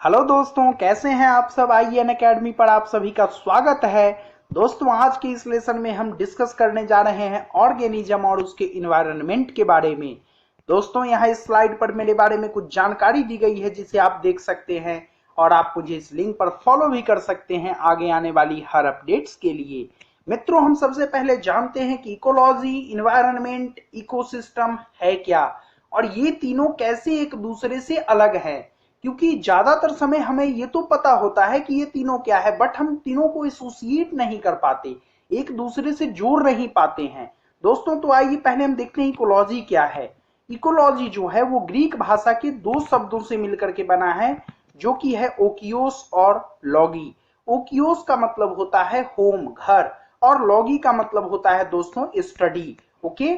Hello दोस्तों, कैसे हैं आप सब। आई एन अकेडमी पर आप सभी का स्वागत है। दोस्तों, आज के इस लेसन में हम डिस्कस करने जा रहे हैं ऑर्गेनिज्म और उसके इन्वायरमेंट के बारे में। दोस्तों, यहाँ इस स्लाइड पर मेरे बारे में कुछ जानकारी दी गई है जिसे आप देख सकते हैं और आप मुझे इस लिंक पर फॉलो भी कर सकते हैं आगे आने वाली हर अपडेट्स के लिए। मित्रों, हम सबसे पहले जानते हैं कि इकोलॉजी, इन्वायरमेंट, इकोसिस्टम है क्या और ये तीनों कैसे एक दूसरे से अलग है। क्योंकि ज्यादातर समय हमें ये तो पता होता है कि ये तीनों क्या है, बट हम तीनों को एसोसिएट नहीं कर पाते, एक दूसरे से जोड़ नहीं पाते हैं। दोस्तों, तो आइए पहले हम देखते हैं इकोलॉजी क्या है। इकोलॉजी जो है वो ग्रीक भाषा के दो शब्दों से मिलकर के बना है, जो कि है ओकियोस और लॉगी। ओकियोस का मतलब होता है होम, घर, और लॉगी का मतलब होता है दोस्तों स्टडी। ओके,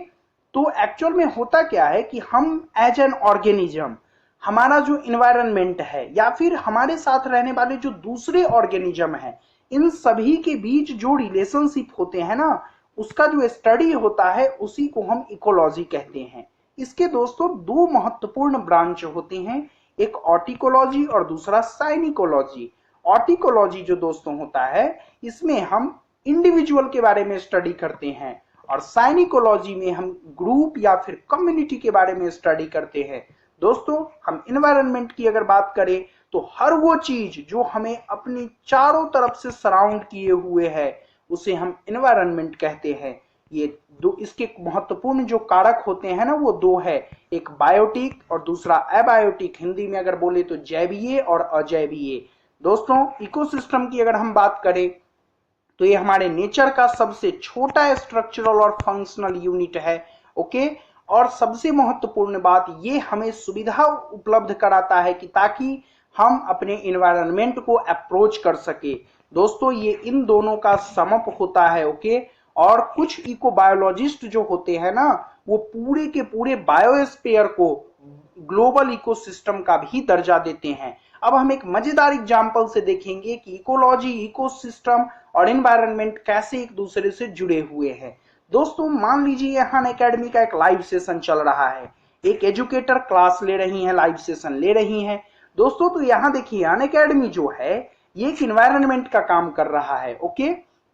तो एक्चुअल में होता क्या है कि हम एज एन ऑर्गेनिज्म, हमारा जो इन्वायरमेंट है या फिर हमारे साथ रहने वाले जो दूसरे ऑर्गेनिज्म है, इन सभी के बीच जो रिलेशनशिप होते हैं ना, उसका जो स्टडी होता है उसी को हम इकोलॉजी कहते हैं। इसके दोस्तों दो महत्वपूर्ण ब्रांच होते हैं, एक ऑर्टिकोलॉजी और दूसरा साइनिकोलॉजी। ऑर्टिकोलॉजी जो दोस्तों होता है, इसमें हम इंडिविजुअल के बारे में स्टडी करते हैं और साइनिकोलॉजी में हम ग्रुप या फिर कम्युनिटी के बारे में स्टडी करते हैं। दोस्तों, हम इन्वायरमेंट की अगर बात करें तो हर वो चीज जो हमें अपनी चारों तरफ से सराउंड किए हुए है उसे हम इन्वायरमेंट कहते हैं। ये दो इसके महत्वपूर्ण जो कारक होते हैं ना, वो दो है, एक बायोटिक और दूसरा अबायोटिक। हिंदी में अगर बोले तो जैवीय और अजैवीय। दोस्तों, इकोसिस्टम की अगर हम बात करें तो ये हमारे नेचर का सबसे छोटा स्ट्रक्चरल और फंक्शनल यूनिट है। ओके, और सबसे महत्वपूर्ण बात, ये हमें सुविधा उपलब्ध कराता है कि ताकि हम अपने इन्वायरमेंट को अप्रोच कर सके। दोस्तों, ये इन दोनों का समअप होता है। ओके, और कुछ इकोबायोलॉजिस्ट जो होते हैं ना, वो पूरे के पूरे बायोस्फीयर को ग्लोबल इकोसिस्टम का भी दर्जा देते हैं। अब हम एक मजेदार एग्जांपल से देखेंगे कि इकोलॉजी, इकोसिस्टम और एनवायरनमेंट कैसे एक दूसरे से जुड़े हुए हैं। दोस्तों, मान लीजिए यहाँ एकेडमी का एक लाइव सेशन चल रहा है, एक एजुकेटर क्लास ले रही है, लाइव सेशन ले रही है। दोस्तों, तो यहाँ देखिए अन अकेडमी जो है ये एक इन्वायरमेंट का काम कर रहा है। ओके,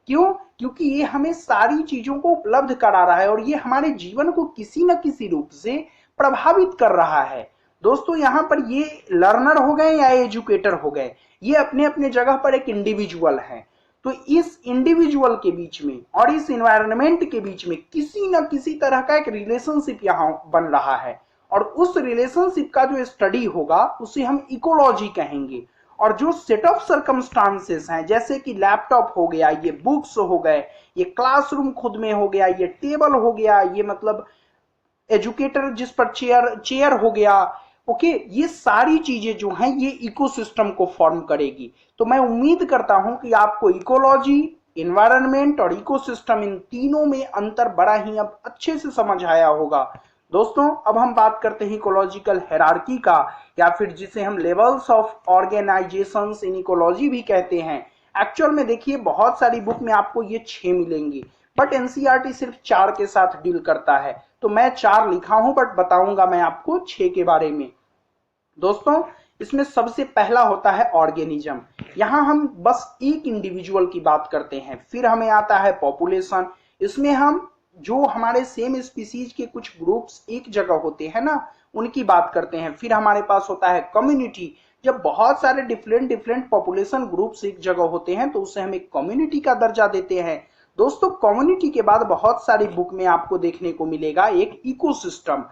क्यों? क्योंकि ये हमें सारी चीजों को उपलब्ध करा रहा है और ये हमारे जीवन को किसी न किसी रूप से प्रभावित कर रहा है। दोस्तों, यहाँ पर ये लर्नर हो गए या एजुकेटर हो गए, ये अपने अपने जगह पर एक इंडिविजुअल है। तो इस इंडिविजुअल के बीच में और इस एनवायरनमेंट के बीच में किसी न किसी तरह का एक रिलेशनशिप यहाँ बन रहा है और उस रिलेशनशिप का जो स्टडी होगा उसे हम इकोलॉजी कहेंगे। और जो सेट ऑफ सर्कमस्टांसेस हैं, जैसे कि लैपटॉप हो गया, ये बुक्स हो गए, ये क्लासरूम खुद में हो गया, ये टेबल हो गया, ये मतलब एजुकेटर जिस पर चेयर चेयर हो गया। ओके, ये सारी चीजें जो हैं ये इकोसिस्टम को फॉर्म करेगी। तो मैं उम्मीद करता हूं कि आपको इकोलॉजी, इन्वायरमेंट और इकोसिस्टम, इन तीनों में अंतर बड़ा ही अब अच्छे से समझ आया होगा। दोस्तों, अब हम बात करते हैं इकोलॉजिकल हायरार्की का, या फिर जिसे हम levels of organisations in ecology भी कहते हैं। एक्चुअल में देखिए बहुत सारी बुक में आपको ये 6 मिलेंगी, बट एनसीईआरटी सिर्फ 4 के साथ डील करता है। तो मैं 4 लिखा हूं, बट बताऊंगा मैं आपको 6 के बारे में। दोस्तों, इसमें सबसे पहला होता है ऑर्गेनिज्म। यहां हम बस एक इंडिविजुअल की बात करते हैं। फिर हमें आता है पॉपुलेशन, इसमें हम जो हमारे सेम स्पीसीज के कुछ ग्रुप्स एक जगह होते हैं ना, उनकी बात करते हैं। फिर हमारे पास होता है कम्युनिटी, जब बहुत सारे डिफरेंट डिफरेंट पॉपुलेशन ग्रुप्स एक जगह होते हैं तो उसे हम एक कम्युनिटी का दर्जा देते हैं। दोस्तों, कम्युनिटी के बाद बहुत सारी बुक में आपको देखने को मिलेगा एक इकोसिस्टम।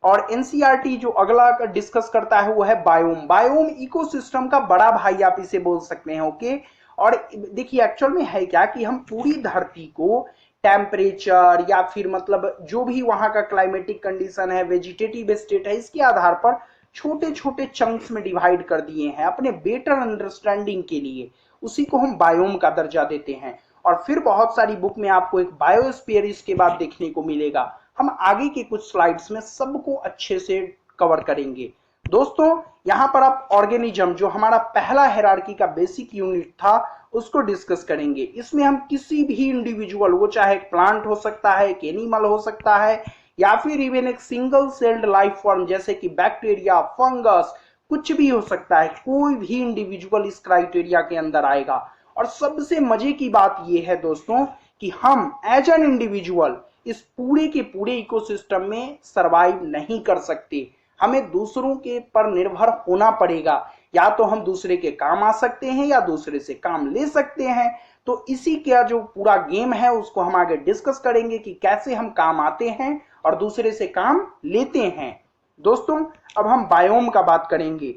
और एनसीईआरटी जो अगला डिस्कस करता है वो है बायोम। बायोम इकोसिस्टम का बड़ा भाई आप इसे बोल सकते हैं। ओके, और देखिए एक्चुअल में है क्या कि हम पूरी धरती को टेम्परेचर या फिर मतलब जो भी वहां का क्लाइमेटिक कंडीशन है, वेजिटेटिव स्टेट है, इसके आधार पर छोटे छोटे चंक्स में डिवाइड कर दिए हैं अपने बेटर अंडरस्टैंडिंग के लिए। उसी को हम बायोम का दर्जा देते हैं। और फिर बहुत सारी बुक में आपको एक बायोस्फीयर इसके बाद देखने को मिलेगा। हम आगे के कुछ स्लाइड्स में सबको अच्छे से कवर करेंगे। दोस्तों, यहां पर आप ऑर्गेनिज्म जो हमारा पहला हायरार्की का बेसिक यूनिट था उसको डिस्कस करेंगे। इसमें हम किसी भी इंडिविजुअल, वो चाहे एक प्लांट हो सकता है, एक एनिमल हो सकता है, या फिर इवन एक सिंगल सेल्ड लाइफ फॉर्म जैसे कि बैक्टीरिया, फंगस, कुछ भी हो सकता है, कोई भी इंडिविजुअल इस क्राइटेरिया के अंदर आएगा। और सबसे मजे की बात यह है दोस्तों कि हम एज एन इंडिविजुअल इस पूरे के पूरे इकोसिस्टम में सरवाइव नहीं कर सकते। हमें दूसरों के पर निर्भर होना पड़ेगा। या तो हम दूसरे के काम आ सकते हैं या दूसरे से काम ले सकते हैं। तो इसी का जो पूरा गेम है उसको हम आगे डिस्कस करेंगे कि कैसे हम काम आते हैं और दूसरे से काम लेते हैं। दोस्तों अब हम बायोम का बात करेंगे।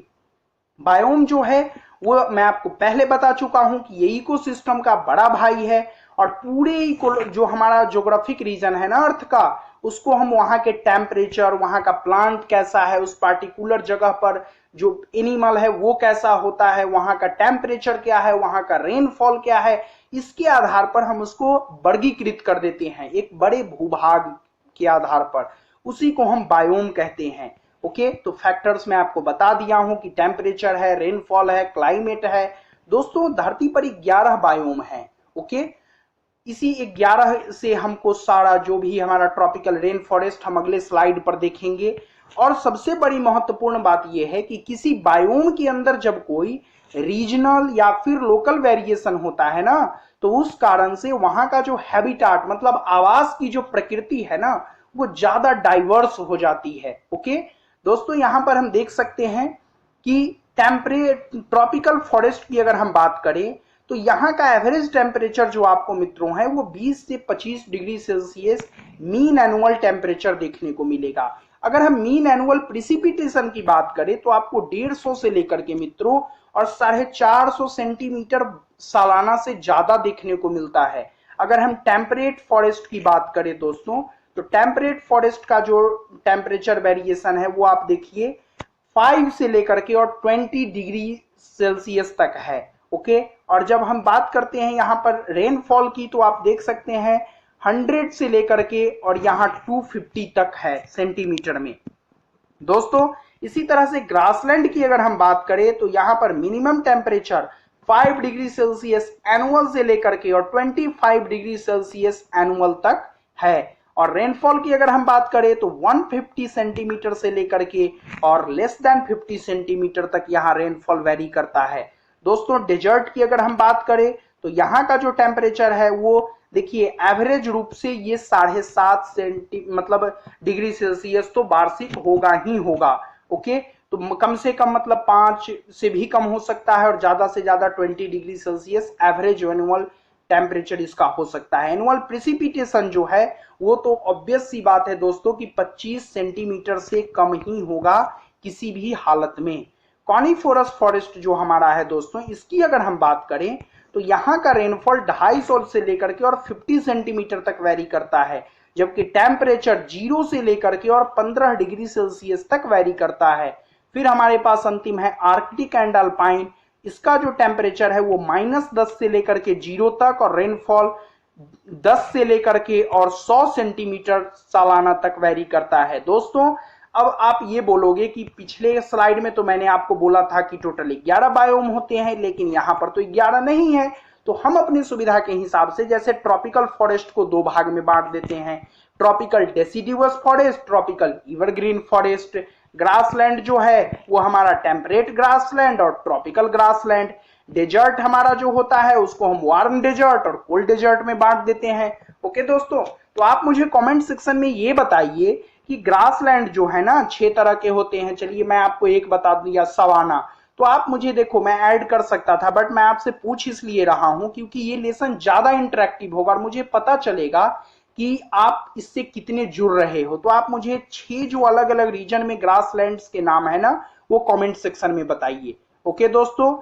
बायोम जो है वो मैं आपको पहले बता चुका हूं कि ये इकोसिस्टम का बड़ा भाई है। और पूरे जो हमारा ज्योग्राफिक रीजन है ना अर्थ का, उसको हम वहां के टेम्परेचर, वहां का प्लांट कैसा है, उस पार्टिकुलर जगह पर जो एनिमल है वो कैसा होता है, वहां का टेम्परेचर क्या है, वहां का रेनफॉल क्या है, इसके आधार पर हम उसको वर्गीकृत कर देते हैं एक बड़े भूभाग के आधार पर। उसी को हम बायोम कहते हैं। ओके, तो फैक्टर्स मैं आपको बता दिया हूं कि टेम्परेचर है, रेनफॉल है, क्लाइमेट है। दोस्तों धरती पर 11 बायोम है। ओके, इसी 11 से हमको सारा जो भी हमारा ट्रॉपिकल रेन फॉरेस्ट हम अगले स्लाइड पर देखेंगे। और सबसे बड़ी महत्वपूर्ण बात यह है कि किसी बायोम के अंदर जब कोई रीजनल या फिर लोकल वेरिएशन होता है ना, तो उस कारण से वहां का जो हैबिटाट मतलब आवास की जो प्रकृति है ना, वो ज्यादा डाइवर्स हो जाती है। ओके दोस्तों, यहां पर हम देख सकते हैं कि ट्रॉपिकल फॉरेस्ट की अगर हम बात करें तो यहाँ का एवरेज टेम्परेचर जो आपको मित्रों है वो 20 से 25 degree Celsius mean annual temperature देखने को मिलेगा। अगर हम मीन एनुअल प्रिसिपिटेशन की बात करें तो आपको 150 से लेकर के मित्रों और 450 सेंटीमीटर सालाना से ज्यादा देखने को मिलता है। अगर हम टेम्परेट फॉरेस्ट की बात करें दोस्तों, तो टेम्परेट फॉरेस्ट का जो टेम्परेचर वेरिएशन है वो आप देखिए 5 से लेकर के और 20 डिग्री सेल्सियस तक है। ओके, और जब हम बात करते हैं यहाँ पर रेनफॉल की तो आप देख सकते हैं 100 से लेकर के और यहाँ 250 तक है सेंटीमीटर में। दोस्तों इसी तरह से ग्रासलैंड की अगर हम बात करें तो यहाँ पर minimum temperature 5 degree Celsius annual से लेकर के और 25 डिग्री सेल्सियस एनुअल तक है। और रेनफॉल की अगर हम बात करें तो 150 सेंटीमीटर से लेकर के और लेस देन 50 सेंटीमीटर तक यहाँ रेनफॉल वेरी करता है। दोस्तों डेजर्ट की अगर हम बात करें तो यहाँ का जो टेम्परेचर है वो देखिए एवरेज रूप से ये 7.5 मतलब डिग्री सेल्सियस तो वार्षिक होगा ही होगा। ओके, तो कम से कम मतलब 5 से भी कम हो सकता है और ज्यादा से ज्यादा 20 degree Celsius average annual temperature इसका हो सकता है। एनुअल प्रिसिपिटेशन जो है वो तो ऑब्वियस सी बात है दोस्तों कि 25 सेंटीमीटर से कम ही होगा किसी भी हालत में। कॉनिफोरस फॉरेस्ट जो हमारा है दोस्तों, इसकी अगर हम बात करें तो यहाँ का रेनफॉल 250 से लेकर के और 50 सेंटीमीटर तक वेरी करता है, जबकि टेम्परेचर 0 से लेकर के और 15 डिग्री सेल्सियस तक वेरी करता है। फिर हमारे पास अंतिम है आर्कटिक एंड अल्पाइन। इसका जो टेम्परेचर है वो -10 से लेकर के 0 तक और रेनफॉल 10 से लेकर के और 100 सेंटीमीटर सालाना तक वेरी करता है। दोस्तों अब आप ये बोलोगे कि पिछले स्लाइड में तो मैंने आपको बोला था कि टोटल 11 बायोम होते हैं, लेकिन यहाँ पर तो 11 नहीं है। तो हम अपनी सुविधा के हिसाब से जैसे ट्रॉपिकल फॉरेस्ट को 2 भाग में बांट देते हैं, tropical deciduous forest, tropical evergreen forest. Grassland जो है वो हमारा टेम्परेट ग्रासलैंड और ट्रॉपिकल ग्रासलैंड। डेजर्ट हमारा जो होता है उसको हम वार्म डेजर्ट और कोल्ड डेजर्ट में बांट देते हैं। ओके दोस्तों, तो आप मुझे कमेंट सेक्शन में ये बताइए कि ग्रासलैंड जो है ना 6 तरह के होते हैं। चलिए मैं आपको एक बता दिया, सवाना। तो आप मुझे देखो मैं ऐड कर सकता था बट मैं आपसे पूछ इसलिए रहा हूं क्योंकि ये लेसन ज्यादा इंटरेक्टिव होगा और मुझे पता चलेगा कि आप इससे कितने जुड़ रहे हो। तो आप मुझे 6 जो अलग अलग रीजन में ग्रासलैंड्स के नाम है ना वो कमेंट सेक्शन में बताइए। ओके दोस्तों,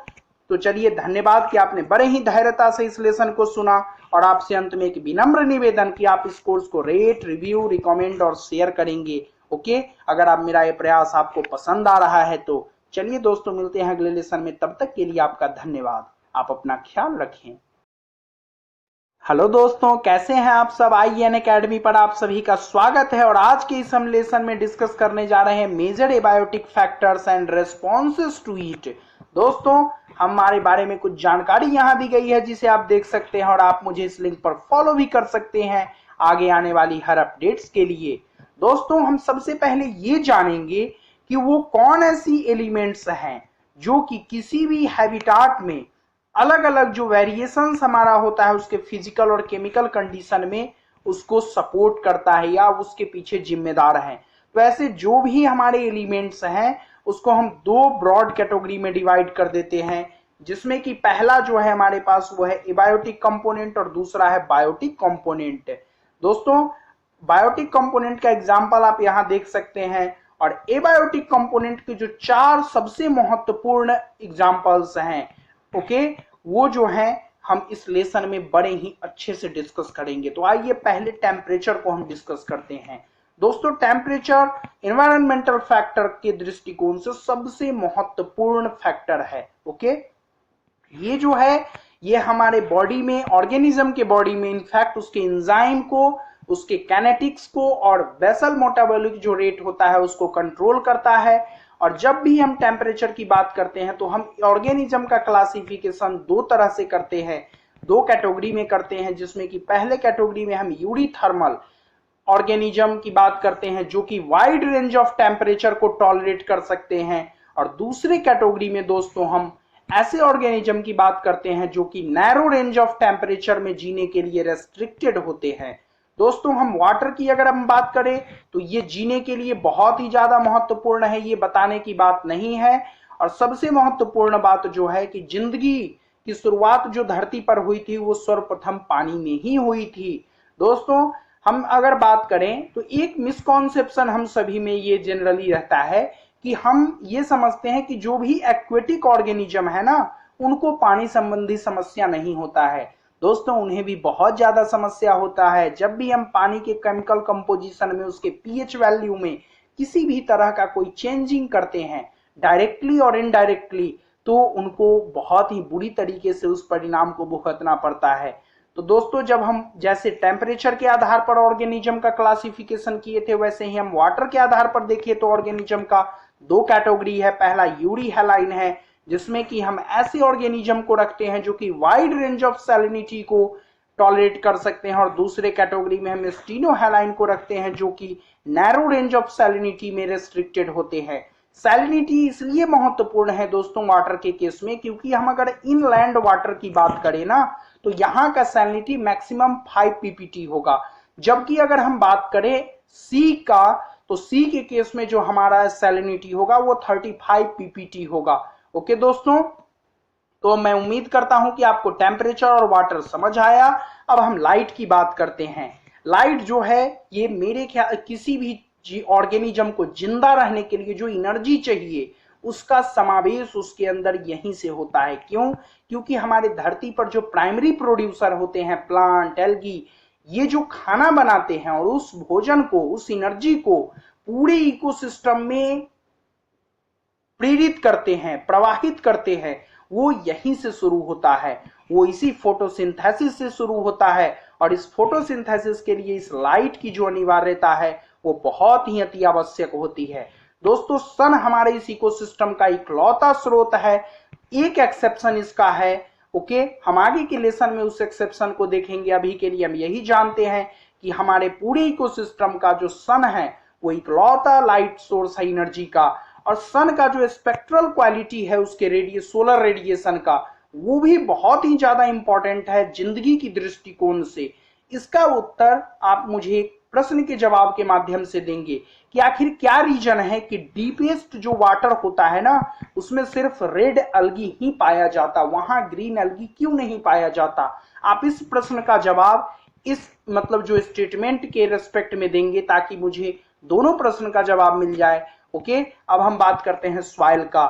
तो चलिए धन्यवाद कि आपने बड़े ही धैर्यता से इस लेसन को सुना। और आपसे अंत में एक विनम्र निवेदन कि आप इस कोर्स को रेट, रिव्यू, रिकमेंड और शेयर करेंगे। ओके, अगर आप मेरा ये प्रयास आपको पसंद आ रहा है तो चलिए दोस्तों मिलते हैं अगले लेसन में। तब तक के लिए आपका धन्यवाद। आप अपना ख्याल रखें। हेलो दोस्तों, कैसे हैं आप सब। IEN एकेडमी पर आप सभी का स्वागत है। और आज के इस हम लेसन में डिस्कस करने जा रहे हैं major abiotic factors and responses to it. दोस्तों हमारे बारे में कुछ जानकारी यहाँ दी गई है जिसे आप देख सकते हैं और आप मुझे इस लिंक पर फॉलो भी कर सकते हैं आगे आने वाली हर अपडेट्स के लिए। दोस्तों हम सबसे पहले ये जानेंगे कि वो कौन ऐसी एलिमेंट्स हैं जो कि किसी भी हैबिटाट में अलग अलग जो वेरिएशंस हमारा होता है उसके फिजिकल और केमिकल कंडीशन में उसको सपोर्ट करता है या उसके पीछे जिम्मेदार है। तो ऐसे जो भी हमारे एलिमेंट्स हैं उसको हम दो ब्रॉड कैटेगरी में डिवाइड कर देते हैं, जिसमें कि पहला जो है हमारे पास वो है एबायोटिक कंपोनेंट और दूसरा है बायोटिक कंपोनेंट। दोस्तों बायोटिक कंपोनेंट का एग्जांपल आप यहां देख सकते हैं और एबायोटिक कंपोनेंट के जो चार सबसे महत्वपूर्ण एग्जांपल्स हैं ओके वो जो है हम इस लेसन में बड़े ही अच्छे से डिस्कस करेंगे। तो आइए पहले टेम्परेचर को हम डिस्कस करते हैं। दोस्तों टेम्परेचर एनवायरमेंटल फैक्टर के दृष्टिकोण से सबसे महत्वपूर्ण फैक्टर है ओके। ये जो है ये हमारे बॉडी में ऑर्गेनिज्म के बॉडी में इनफैक्ट उसके एंजाइम को उसके कैनेटिक्स को और बेसल मेटाबॉलिक जो रेट होता है उसको कंट्रोल करता है। और जब भी हम टेम्परेचर की बात करते हैं तो हम ऑर्गेनिज्म का क्लासिफिकेशन दो तरह से करते हैं, दो कैटेगरी में करते हैं, जिसमें कि पहले कैटेगरी में हम यूरीथर्मल ऑर्गेनिज्म की बात करते हैं जो कि वाइड रेंज ऑफ टेम्परेचर को टॉलरेट कर सकते हैं, और दूसरे कैटेगरी में दोस्तों हम ऐसे ऑर्गेनिज्म की बात करते हैं जो कि नैरो रेंज ऑफ टेम्परेचर में जीने के लिए रेस्ट्रिक्टेड होते हैं। दोस्तों हम वाटर की अगर हम बात करें तो ये जीने के लिए बहुत ही ज्यादा महत्वपूर्ण है, ये बताने की बात नहीं है। और सबसे महत्वपूर्ण बात जो है कि जिंदगी की शुरुआत जो धरती पर हुई थी वो सर्वप्रथम पानी में ही हुई थी। दोस्तों हम अगर बात करें तो एक मिसकॉन्सेप्शन हम सभी में ये जनरली रहता है कि हम ये समझते हैं कि जो भी एक्वेटिक ऑर्गेनिज्म है ना उनको पानी संबंधी समस्या नहीं होता है। दोस्तों उन्हें भी बहुत ज्यादा समस्या होता है। जब भी हम पानी के केमिकल कंपोजिशन में उसके पीएच वैल्यू में किसी भी तरह का कोई चेंजिंग करते हैं डायरेक्टली और इनडायरेक्टली तो उनको बहुत ही बुरी तरीके से उस परिणाम को भुगतना पड़ता है। तो दोस्तों जब हम जैसे टेम्परेचर के आधार पर ऑर्गेनिज्म का क्लासिफिकेशन किए थे वैसे ही हम वाटर के आधार पर देखें तो ऑर्गेनिज्म का दो कैटेगरी है। पहला यूरी हैलाइन है जिसमें कि हम ऐसे ऑर्गेनिज्म को रखते हैं जो कि वाइड रेंज ऑफ सैलिनिटी को टॉलरेट कर सकते हैं, और दूसरे कैटेगरी में हम स्टीनोहैलाइन को रखते हैं जो कि नैरो रेंज ऑफ सैलिनिटी में रेस्ट्रिक्टेड होते हैं। सैलिनिटी इसलिए महत्वपूर्ण है दोस्तों वाटर के केस में क्योंकि हम अगर इनलैंड वाटर की बात करें ना तो यहाँ का सैलिनिटी मैक्सिमम 5 पीपीटी होगा, जबकि अगर हम बात करें सी का तो सी के केस में जो हमारा सैलिनिटी होगा वो 35 पीपीटी होगा। ओके दोस्तों, तो मैं उम्मीद करता हूं कि आपको टेम्परेचर और वाटर समझ आया। अब हम लाइट की बात करते हैं। लाइट जो है ये मेरे ख्याल किसी भी ऑर्गेनिज्म को जिंदा रहने के लिए जो एनर्जी चाहिए उसका समावेश उसके अंदर यहीं से होता है। क्यों? क्योंकि हमारे धरती पर जो प्राइमरी प्रोड्यूसर होते हैं प्लांट एल्गी, ये जो खाना बनाते हैं और उस भोजन को उस एनर्जी को पूरे इकोसिस्टम में प्रेरित करते हैं प्रवाहित करते हैं, वो यहीं से शुरू होता है। वो इसी फोटोसिंथेसिस से शुरू होता है और इस फोटोसिंथेसिस के लिए इस लाइट की जो अनिवार्यता है वो बहुत ही अति आवश्यक होती है। दोस्तों सन हमारे इस इकोसिस्टम का इकलौता स्रोत है। एक एक्सेप्शन इसका है ओके, हम आगे के लेसन में उस एक्सेप्शन को देखेंगे। अभी के लिए हम यही जानते हैं कि हमारे पूरे इकोसिस्टम का जो सन है वो इकलौता लाइट सोर्स है एनर्जी का, और सन का जो स्पेक्ट्रल क्वालिटी है उसके सोलर रेडिएशन का वो भी बहुत ही ज्यादा इंपॉर्टेंट है जिंदगी की दृष्टिकोण से। इसका उत्तर आप मुझे प्रश्न के जवाब के माध्यम से देंगे कि आखिर क्या रीजन है कि डीपेस्ट जो वाटर होता है ना उसमें सिर्फ रेड एल्गी ही पाया जाता, वहां ग्रीन एल्गी क्यों नहीं पाया जाता। आप इस प्रश्न का जवाब इस मतलब जो स्टेटमेंट के रेस्पेक्ट में देंगे ताकि मुझे दोनों प्रश्न का जवाब मिल जाए। ओके, अब हम बात करते हैं सॉइल का।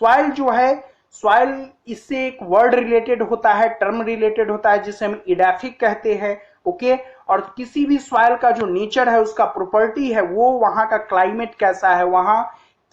सॉइल जो है सॉइल इससे एक वर्ड रिलेटेड होता है, टर्म रिलेटेड होता है जिसे हम इडाफिक कहते हैं। ओके, और किसी भी सॉइल का जो नेचर है उसका प्रॉपर्टी है वो वहां का क्लाइमेट कैसा है, वहां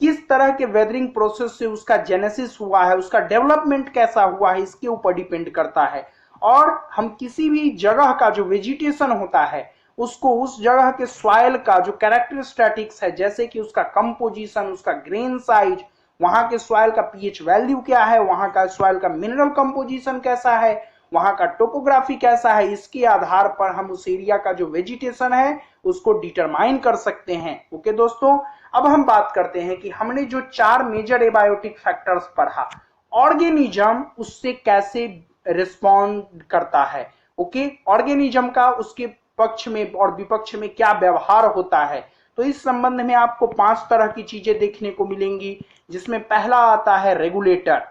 किस तरह के वेदरिंग प्रोसेस से उसका जेनेसिस हुआ है, उसका डेवलपमेंट कैसा हुआ है, इसके ऊपर डिपेंड करता है। और हम किसी भी जगह का जो वेजिटेशन होता है उसको उस जगह के सॉइल का जो कैरेक्टरिस्टिक्स है जैसे कि उसका कंपोजिशन, उसका ग्रेन साइज, वहां के सॉइल का पीएच वैल्यू क्या है, वहां का सॉइल का मिनरल कंपोजिशन कैसा है, वहां का टोपोग्राफी कैसा है, इसके आधार पर हम उस एरिया का जो वेजिटेशन है उसको डिटरमाइन कर सकते हैं। ओके दोस्तों, अब हम बात करते हैं कि हमने जो 4 मेजर एबायोटिक फैक्टर्स पढ़ा, ऑर्गेनिज्म उससे कैसे रिस्पॉन्ड करता है। ओके, ऑर्गेनिज्म का उसके पक्ष में और विपक्ष में क्या व्यवहार होता है। तो इस संबंध में आपको 5 तरह की चीजें देखने को मिलेंगी, जिसमें पहला आता है रेगुलेटर।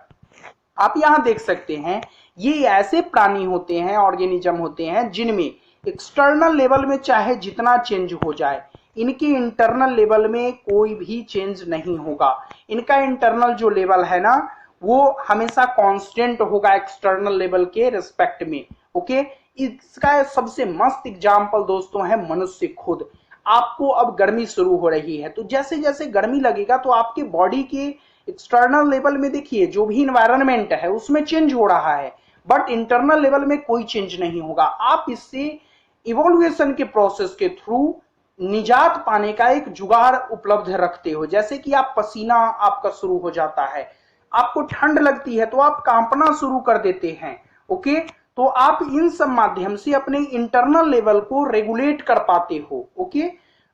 आप यहां देख सकते हैं, ये ऐसे प्राणी होते हैं, ऑर्गेनिज्म होते हैं, जिनमें एक्सटर्नल लेवल में चाहे जितना चेंज हो जाए, इनके इंटरनल लेवल में कोई भी चेंज नहीं होगा। इनका इंटरनल जो लेवल है ना, वो हमेशा कांस्टेंट होगा एक्सटर्नल लेवल के रिस्पेक्ट में। ओके, इसका सबसे मस्त एग्जांपल दोस्तों है मनुष्य खुद। आपको अब गर्मी शुरू हो रही है, तो जैसे जैसे गर्मी लगेगा तो आपके बॉडी के एक्सटर्नल लेवल में देखिए जो भी इन्वायरमेंट है उसमें चेंज हो रहा है, बट इंटरनल लेवल में कोई चेंज नहीं होगा। आप इससे इवोल्यूशन के प्रोसेस के थ्रू निजात पाने का एक जुगाड़ उपलब्ध रखते हो। जैसे कि आप पसीना आपका शुरू हो जाता है, आपको ठंड लगती है तो आप कांपना शुरू कर देते हैं। ओके, तो आप इन सब माध्यम से अपने इंटरनल लेवल को रेगुलेट कर पाते हो। ओके,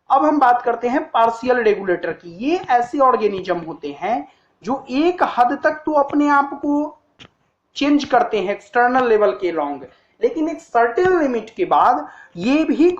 अब हम बात करते हैं पार्शियल रेगुलेटर की। ये ऐसे ऑर्गेनिज्म होते हैं जो एक हद तक तो अपने आप को चेंज करते हैं एक्सटर्नल लेवल के लॉन्ग, लेकिन एक सर्टेन लिमिट के बाद ये भी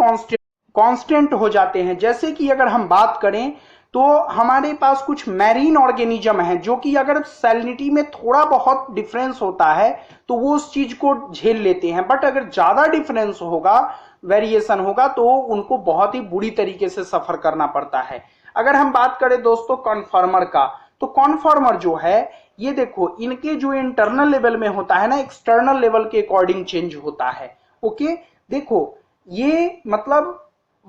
कांस्टेंट हो जाते हैं। जैसे कि अगर हम बात करें तो हमारे पास कुछ मैरीन ऑर्गेनिज्म है जो कि अगर सैलिनिटी में थोड़ा बहुत डिफरेंस होता है तो वो उस चीज को झेल लेते हैं, बट अगर ज्यादा डिफरेंस होगा, वेरिएशन होगा, तो उनको बहुत ही बुरी तरीके से सफर करना पड़ता है। अगर हम बात करें दोस्तों कॉन्फॉर्मर का, तो कॉन्फॉर्मर जो है, ये देखो इनके जो इंटरनल लेवल में होता है ना, एक्सटर्नल लेवल के अकॉर्डिंग चेंज होता है। ओके, देखो ये मतलब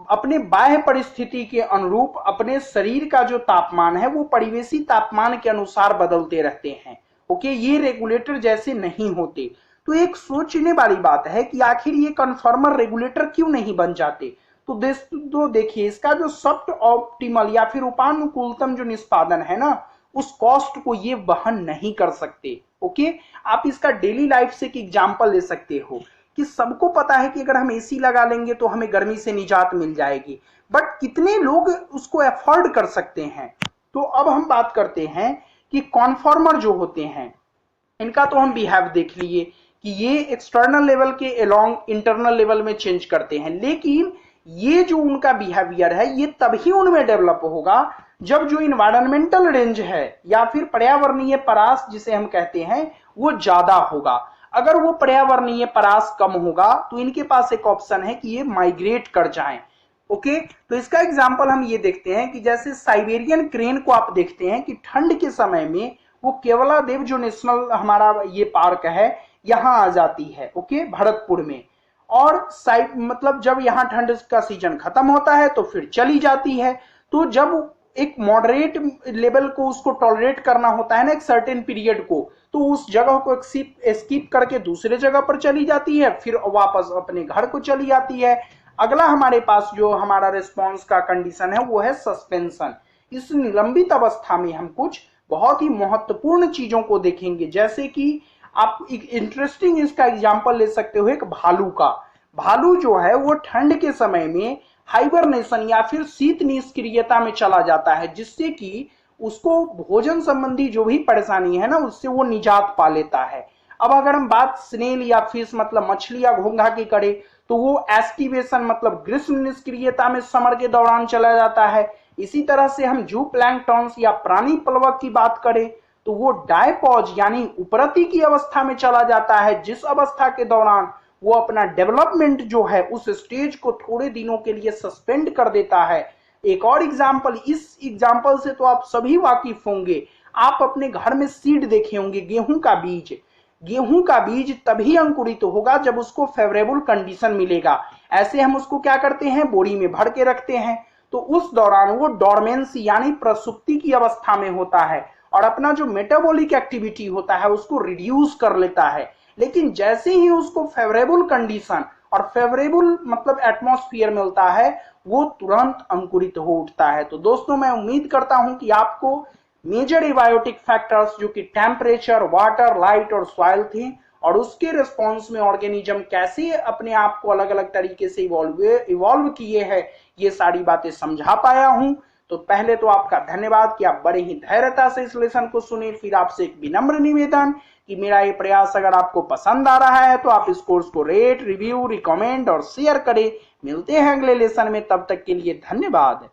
अपने बाह्य परिस्थिति के अनुरूप अपने शरीर का जो तापमान है वो परिवेशी तापमान के अनुसार बदलते रहते हैं। ओके, ये रेगुलेटर जैसे नहीं होते। तो एक सोचने वाली बात है कि आखिर ये कन्फर्मर रेगुलेटर क्यों नहीं बन जाते। तो देखिए, इसका जो सॉफ्ट ऑप्टिमल या फिर उपानुकूलतम जो निष्पादन है ना, उस कॉस्ट को ये वहन नहीं कर सकते। ओके, आप इसका डेली लाइफ से एक एग्जांपल ले सकते हो कि सबको पता है कि अगर हम एसी लगा लेंगे तो हमें गर्मी से निजात मिल जाएगी, बट कितने लोग उसको अफोर्ड कर सकते हैं। तो अब हम बात करते हैं कि कॉन्फॉर्मर जो होते हैं, इनका तो हम बिहेव देख लिए कि ये एक्सटर्नल लेवल के अलोंग इंटरनल लेवल में चेंज करते हैं, लेकिन ये जो उनका बिहेवियर है ये तभी उनमें डेवलप होगा जब जो इन्वायरमेंटल रेंज है या फिर पर्यावरणीय परास जिसे हम कहते हैं वो ज्यादा होगा। अगर वो पर्यावरणीय परास कम होगा तो इनके पास एक ऑप्शन है कि ये माइग्रेट कर जाएं। ओके, तो इसका एग्जांपल हम ये देखते हैं कि जैसे साइबेरियन क्रेन को आप देखते हैं कि ठंड के समय में वो केवलादेव जो नेशनल हमारा ये पार्क है यहाँ आ जाती है। ओके, भरतपुर में, और साइड मतलब जब यहाँ ठंड का सीजन खत्म होता है तो फिर चली जाती है। तो जब एक मॉडरेट लेवल को उसको टॉलरेट करना होता है ना एक सर्टेन पीरियड को, तो उस जगह को स्किप करके दूसरे जगह पर चली जाती है, फिर वापस अपने घर को चली आती है। अगला हमारे पास जो हमारा रिस्पॉन्स का कंडीशन है वो है सस्पेंशन। इस निलंबित अवस्था में हम कुछ बहुत ही महत्वपूर्ण चीजों को देखेंगे, जैसे कि आप एक इंटरेस्टिंग इसका एग्जांपल ले सकते हो एक भालू का। भालू जो है वो ठंड के समय में हाइबरनेशन या फिर शीत निष्क्रियता में चला जाता है, जिससे कि उसको भोजन संबंधी जो भी परेशानी है ना उससे वो निजात पा लेता है। अब अगर हम बात स्नेल या फिश मतलब मछली या घोंघा की करें तो वो एस्टिवेशन मतलब ग्रीष्म निष्क्रियता में समर के दौरान चला जाता है। इसी तरह से हम जू प्लैंकटॉन्स या प्राणी प्लवक की बात करें तो वो डायपॉज यानी उपरति की अवस्था में चला जाता है, जिस अवस्था के दौरान वो अपना डेवलपमेंट जो है उस स्टेज को थोड़े दिनों के लिए सस्पेंड कर देता है। एक और एग्जाम्पल, इस एग्जाम्पल से तो आप सभी वाकिफ होंगे, आप अपने घर में सीड देखे होंगे गेहूं का बीज। गेहूं का बीज तभी अंकुरित होगा जब उसको फेवरेबल कंडीशन मिलेगा। ऐसे हम उसको क्या करते हैं, बोरी में भर के रखते हैं, तो उस दौरान वो डॉर्मेंसी यानी प्रसुप्ति की अवस्था में होता है और अपना जो मेटाबॉलिक एक्टिविटी होता है उसको रिड्यूस कर लेता है। लेकिन जैसे ही उसको फेवरेबल कंडीशन और फेवरेबल मतलब एटमॉस्फेयर मिलता है वो तुरंत अंकुरित हो उठता है। तो दोस्तों मैं उम्मीद करता हूं कि आपको मेजर एबायोटिक फैक्टर्स जो कि टेम्परेचर, वाटर, लाइट और सॉइल थे और उसके रिस्पॉन्स में ऑर्गेनिज्म कैसे अपने आप को अलग अलग तरीके से इवॉल्व किए हैं, ये सारी बातें समझा पाया हूं। तो पहले तो आपका धन्यवाद कि आप बड़े ही धैर्यता से इस लेसन को सुने। फिर आपसे एक विनम्र निवेदन कि मेरा ये प्रयास अगर आपको पसंद आ रहा है तो आप इस कोर्स को रेट, रिव्यू, रिकमेंड और शेयर करें। मिलते हैं अगले लेसन में, तब तक के लिए धन्यवाद।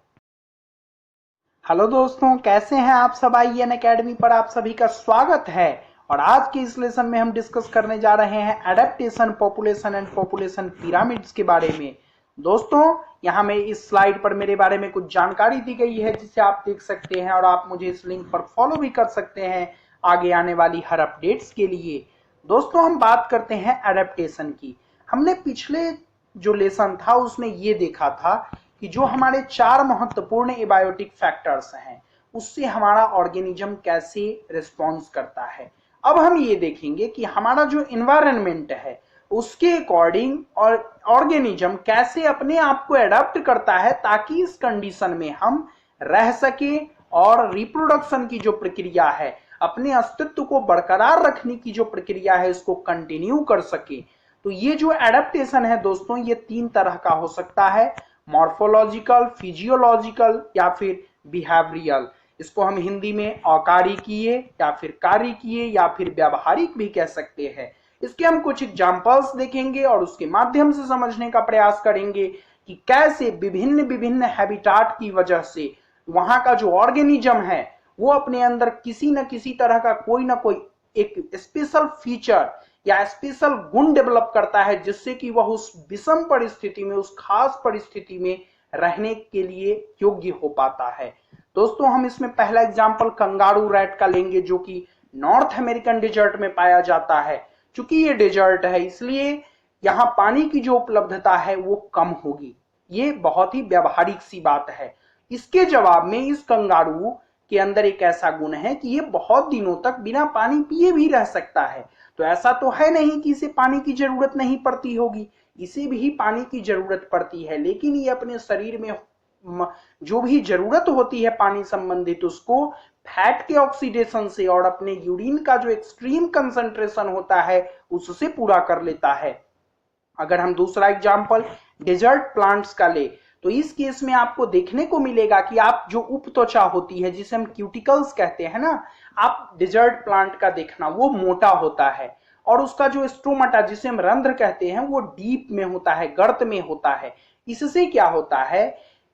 हेलो दोस्तों, कैसे हैं आप सब? IEN एकेडमी पर आप सभी का स्वागत है। और आज के इस लेसन में हम डिस्कस करने जा रहे हैं adaptation, population and population pyramids के बारे में। दोस्तों, यहाँ में इस स्लाइड पर मेरे बारे में कुछ जानकारी दी गई है जिसे आप देख सकते हैं, और आप मुझे इस लिंक पर फॉलो भी कर सकते हैं आगे आने वाली हर अपडेट्स के लिए। दोस्तों, हम बात करते हैं एडेप्टेशन की। हमने पिछले जो लेसन था उसमें ये देखा था कि जो हमारे 4 महत्वपूर्ण एबायोटिक फैक्टर्स हैं उससे हमारा ऑर्गेनिज्म कैसे रिस्पॉन्स करता है। अब हम ये देखेंगे कि हमारा जो इन्वायरमेंट है उसके अकॉर्डिंग और ऑर्गेनिज्म कैसे अपने आप को एडाप्ट करता है ताकि इस कंडीशन में हम रह सके और रिप्रोडक्शन की जो प्रक्रिया है, अपने अस्तित्व को बरकरार रखने की जो प्रक्रिया है, इसको कंटिन्यू कर सके। तो ये जो एडेप्टेशन है दोस्तों, ये 3 तरह का हो सकता है, मॉर्फोलॉजिकल, फिजियोलॉजिकल या फिर बिहेवियरल। इसको हम हिंदी में अकारिकीय या फिर कारिकीय या फिर व्यावहारिक भी कह सकते हैं। इसके हम कुछ एग्जांपल्स देखेंगे और उसके माध्यम से समझने का प्रयास करेंगे कि कैसे विभिन्न विभिन्न हैबिटाट की वजह से वहां का जो ऑर्गेनिज्म है वो अपने अंदर किसी न किसी तरह का कोई ना कोई एक स्पेशल फीचर या स्पेशल गुण डेवलप करता है जिससे कि वह उस विषम परिस्थिति में, उस खास परिस्थिति में रहने के लिए योग्य हो पाता है। दोस्तों, हम इसमें पहला एग्जांपल कंगारू रैट का लेंगे जो कि नॉर्थ अमेरिकन डेजर्ट में पाया जाता है। चूंकि ये डेजर्ट है इसलिए यहाँ पानी की जो उपलब्धता है वो कम होगी। ये बहुत ही व्यावहारिक सी बात है। इसके जवाब में इस कंगारू के अंदर एक ऐसा गुण है कि ये बहुत दिनों तक बिना पानी पिए भी रह सकता है। तो ऐसा तो है नहीं कि इसे पानी की जरूरत नहीं पड़ती होगी, इसे भी पानी की जरूरत पड़ती है, लेकिन ये अपने शरीर में जो भी जरूरत होती है पानी संबंधित उसको फैट के ऑक्सीडेशन से और अपने यूरिन का जो एक्सट्रीम कंसंट्रेशन होता है उससे पूरा कर लेता है। अगर हम दूसरा एग्जांपल डेजर्ट प्लांट्स का ले तो इस केस में आपको देखने को मिलेगा कि आप जो उपत्वचा होती है जिसे हम क्यूटिकल्स कहते हैं ना, आप डेजर्ट प्लांट का देखना वो मोटा होता है और उसका जो स्ट्रोमाटा जिसे हम रंध्र कहते हैं वो डीप में होता है, गर्त में होता है। इससे क्या होता है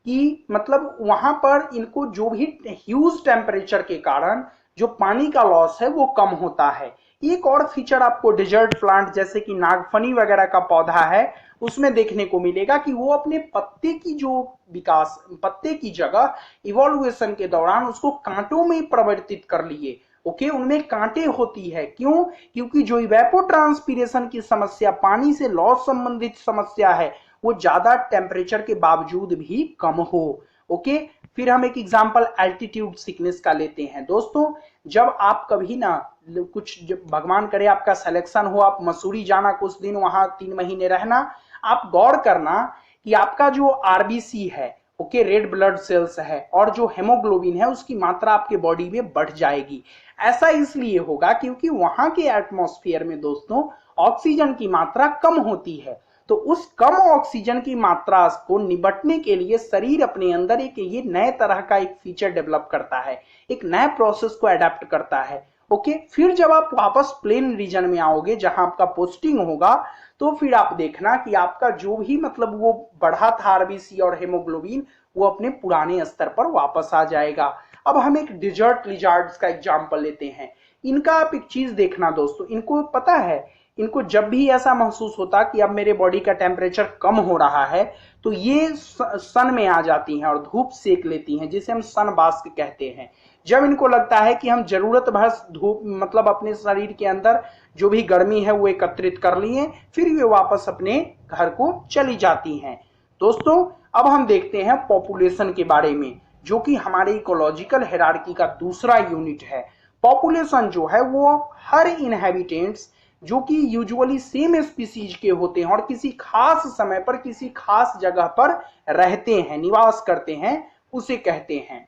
कि मतलब वहां पर इनको जो भी ह्यूज टेम्परेचर के कारण जो पानी का लॉस है वो कम होता है। एक और फीचर आपको डेजर्ट प्लांट जैसे कि नागफनी वगैरह का पौधा है उसमें देखने को मिलेगा कि वो अपने पत्ते की जो विकास, पत्ते की जगह इवोल्यूशन के दौरान उसको कांटों में परिवर्तित कर लिए। ओके, उनमें कांटे होती है। क्यों? क्योंकि जो इवेपोट्रांसपीरेशन की समस्या, पानी से लॉस संबंधित समस्या है, वो ज्यादा टेम्परेचर के बावजूद भी कम हो। ओके, फिर हम एक एग्जांपल एल्टीट्यूड सिकनेस का लेते हैं। दोस्तों, जब आप कभी ना कुछ भगवान करे आपका सिलेक्शन हो, आप मसूरी जाना, कुछ दिन वहां 3 महीने रहना, आप गौर करना कि आपका जो आरबीसी है, ओके, रेड ब्लड सेल्स है, और जो हेमोग्लोबिन है उसकी मात्रा आपके बॉडी में बढ़ जाएगी। ऐसा इसलिए होगा क्योंकि वहां के एटमॉस्फेयर में दोस्तों ऑक्सीजन की मात्रा कम होती है। तो उस कम ऑक्सीजन की मात्रा को निपटने के लिए शरीर अपने अंदर एक ये नए तरह का एक फीचर डेवलप करता है, एक नए प्रोसेस को अडेप्ट करता है। ओके, फिर जब आप वापस प्लेन रीजन में आओगे जहां आपका पोस्टिंग होगा तो फिर आप देखना कि आपका जो भी मतलब वो बढ़ा था आरबीसी और हेमोग्लोबिन वो अपने पुराने स्तर पर वापस आ जाएगा। अब हम एक डेजर्ट लिजार्ड्स का एग्जांपल लेते हैं। इनका आप एक चीज देखना दोस्तों, इनको पता है, इनको जब भी ऐसा महसूस होता कि अब मेरे बॉडी का टेम्परेचर कम हो रहा है तो ये सन में आ जाती हैं और धूप सेक लेती हैं जिसे हम सन बास्क कहते हैं। जब इनको लगता है कि हम जरूरत भर धूप मतलब अपने शरीर के अंदर जो भी गर्मी है वो एकत्रित कर लिए, फिर ये वापस अपने घर को चली जाती हैं। दोस्तों, अब हम देखते हैं पॉपुलेशन के बारे में जो कि हमारे इकोलॉजिकल हायरार्की का दूसरा यूनिट है। पॉपुलेशन जो है वो हर इनहेबिटेंट्स जो कि यूजुअली सेम स्पीसीज के होते हैं और किसी खास समय पर किसी खास जगह पर रहते हैं, निवास करते हैं, उसे कहते हैं।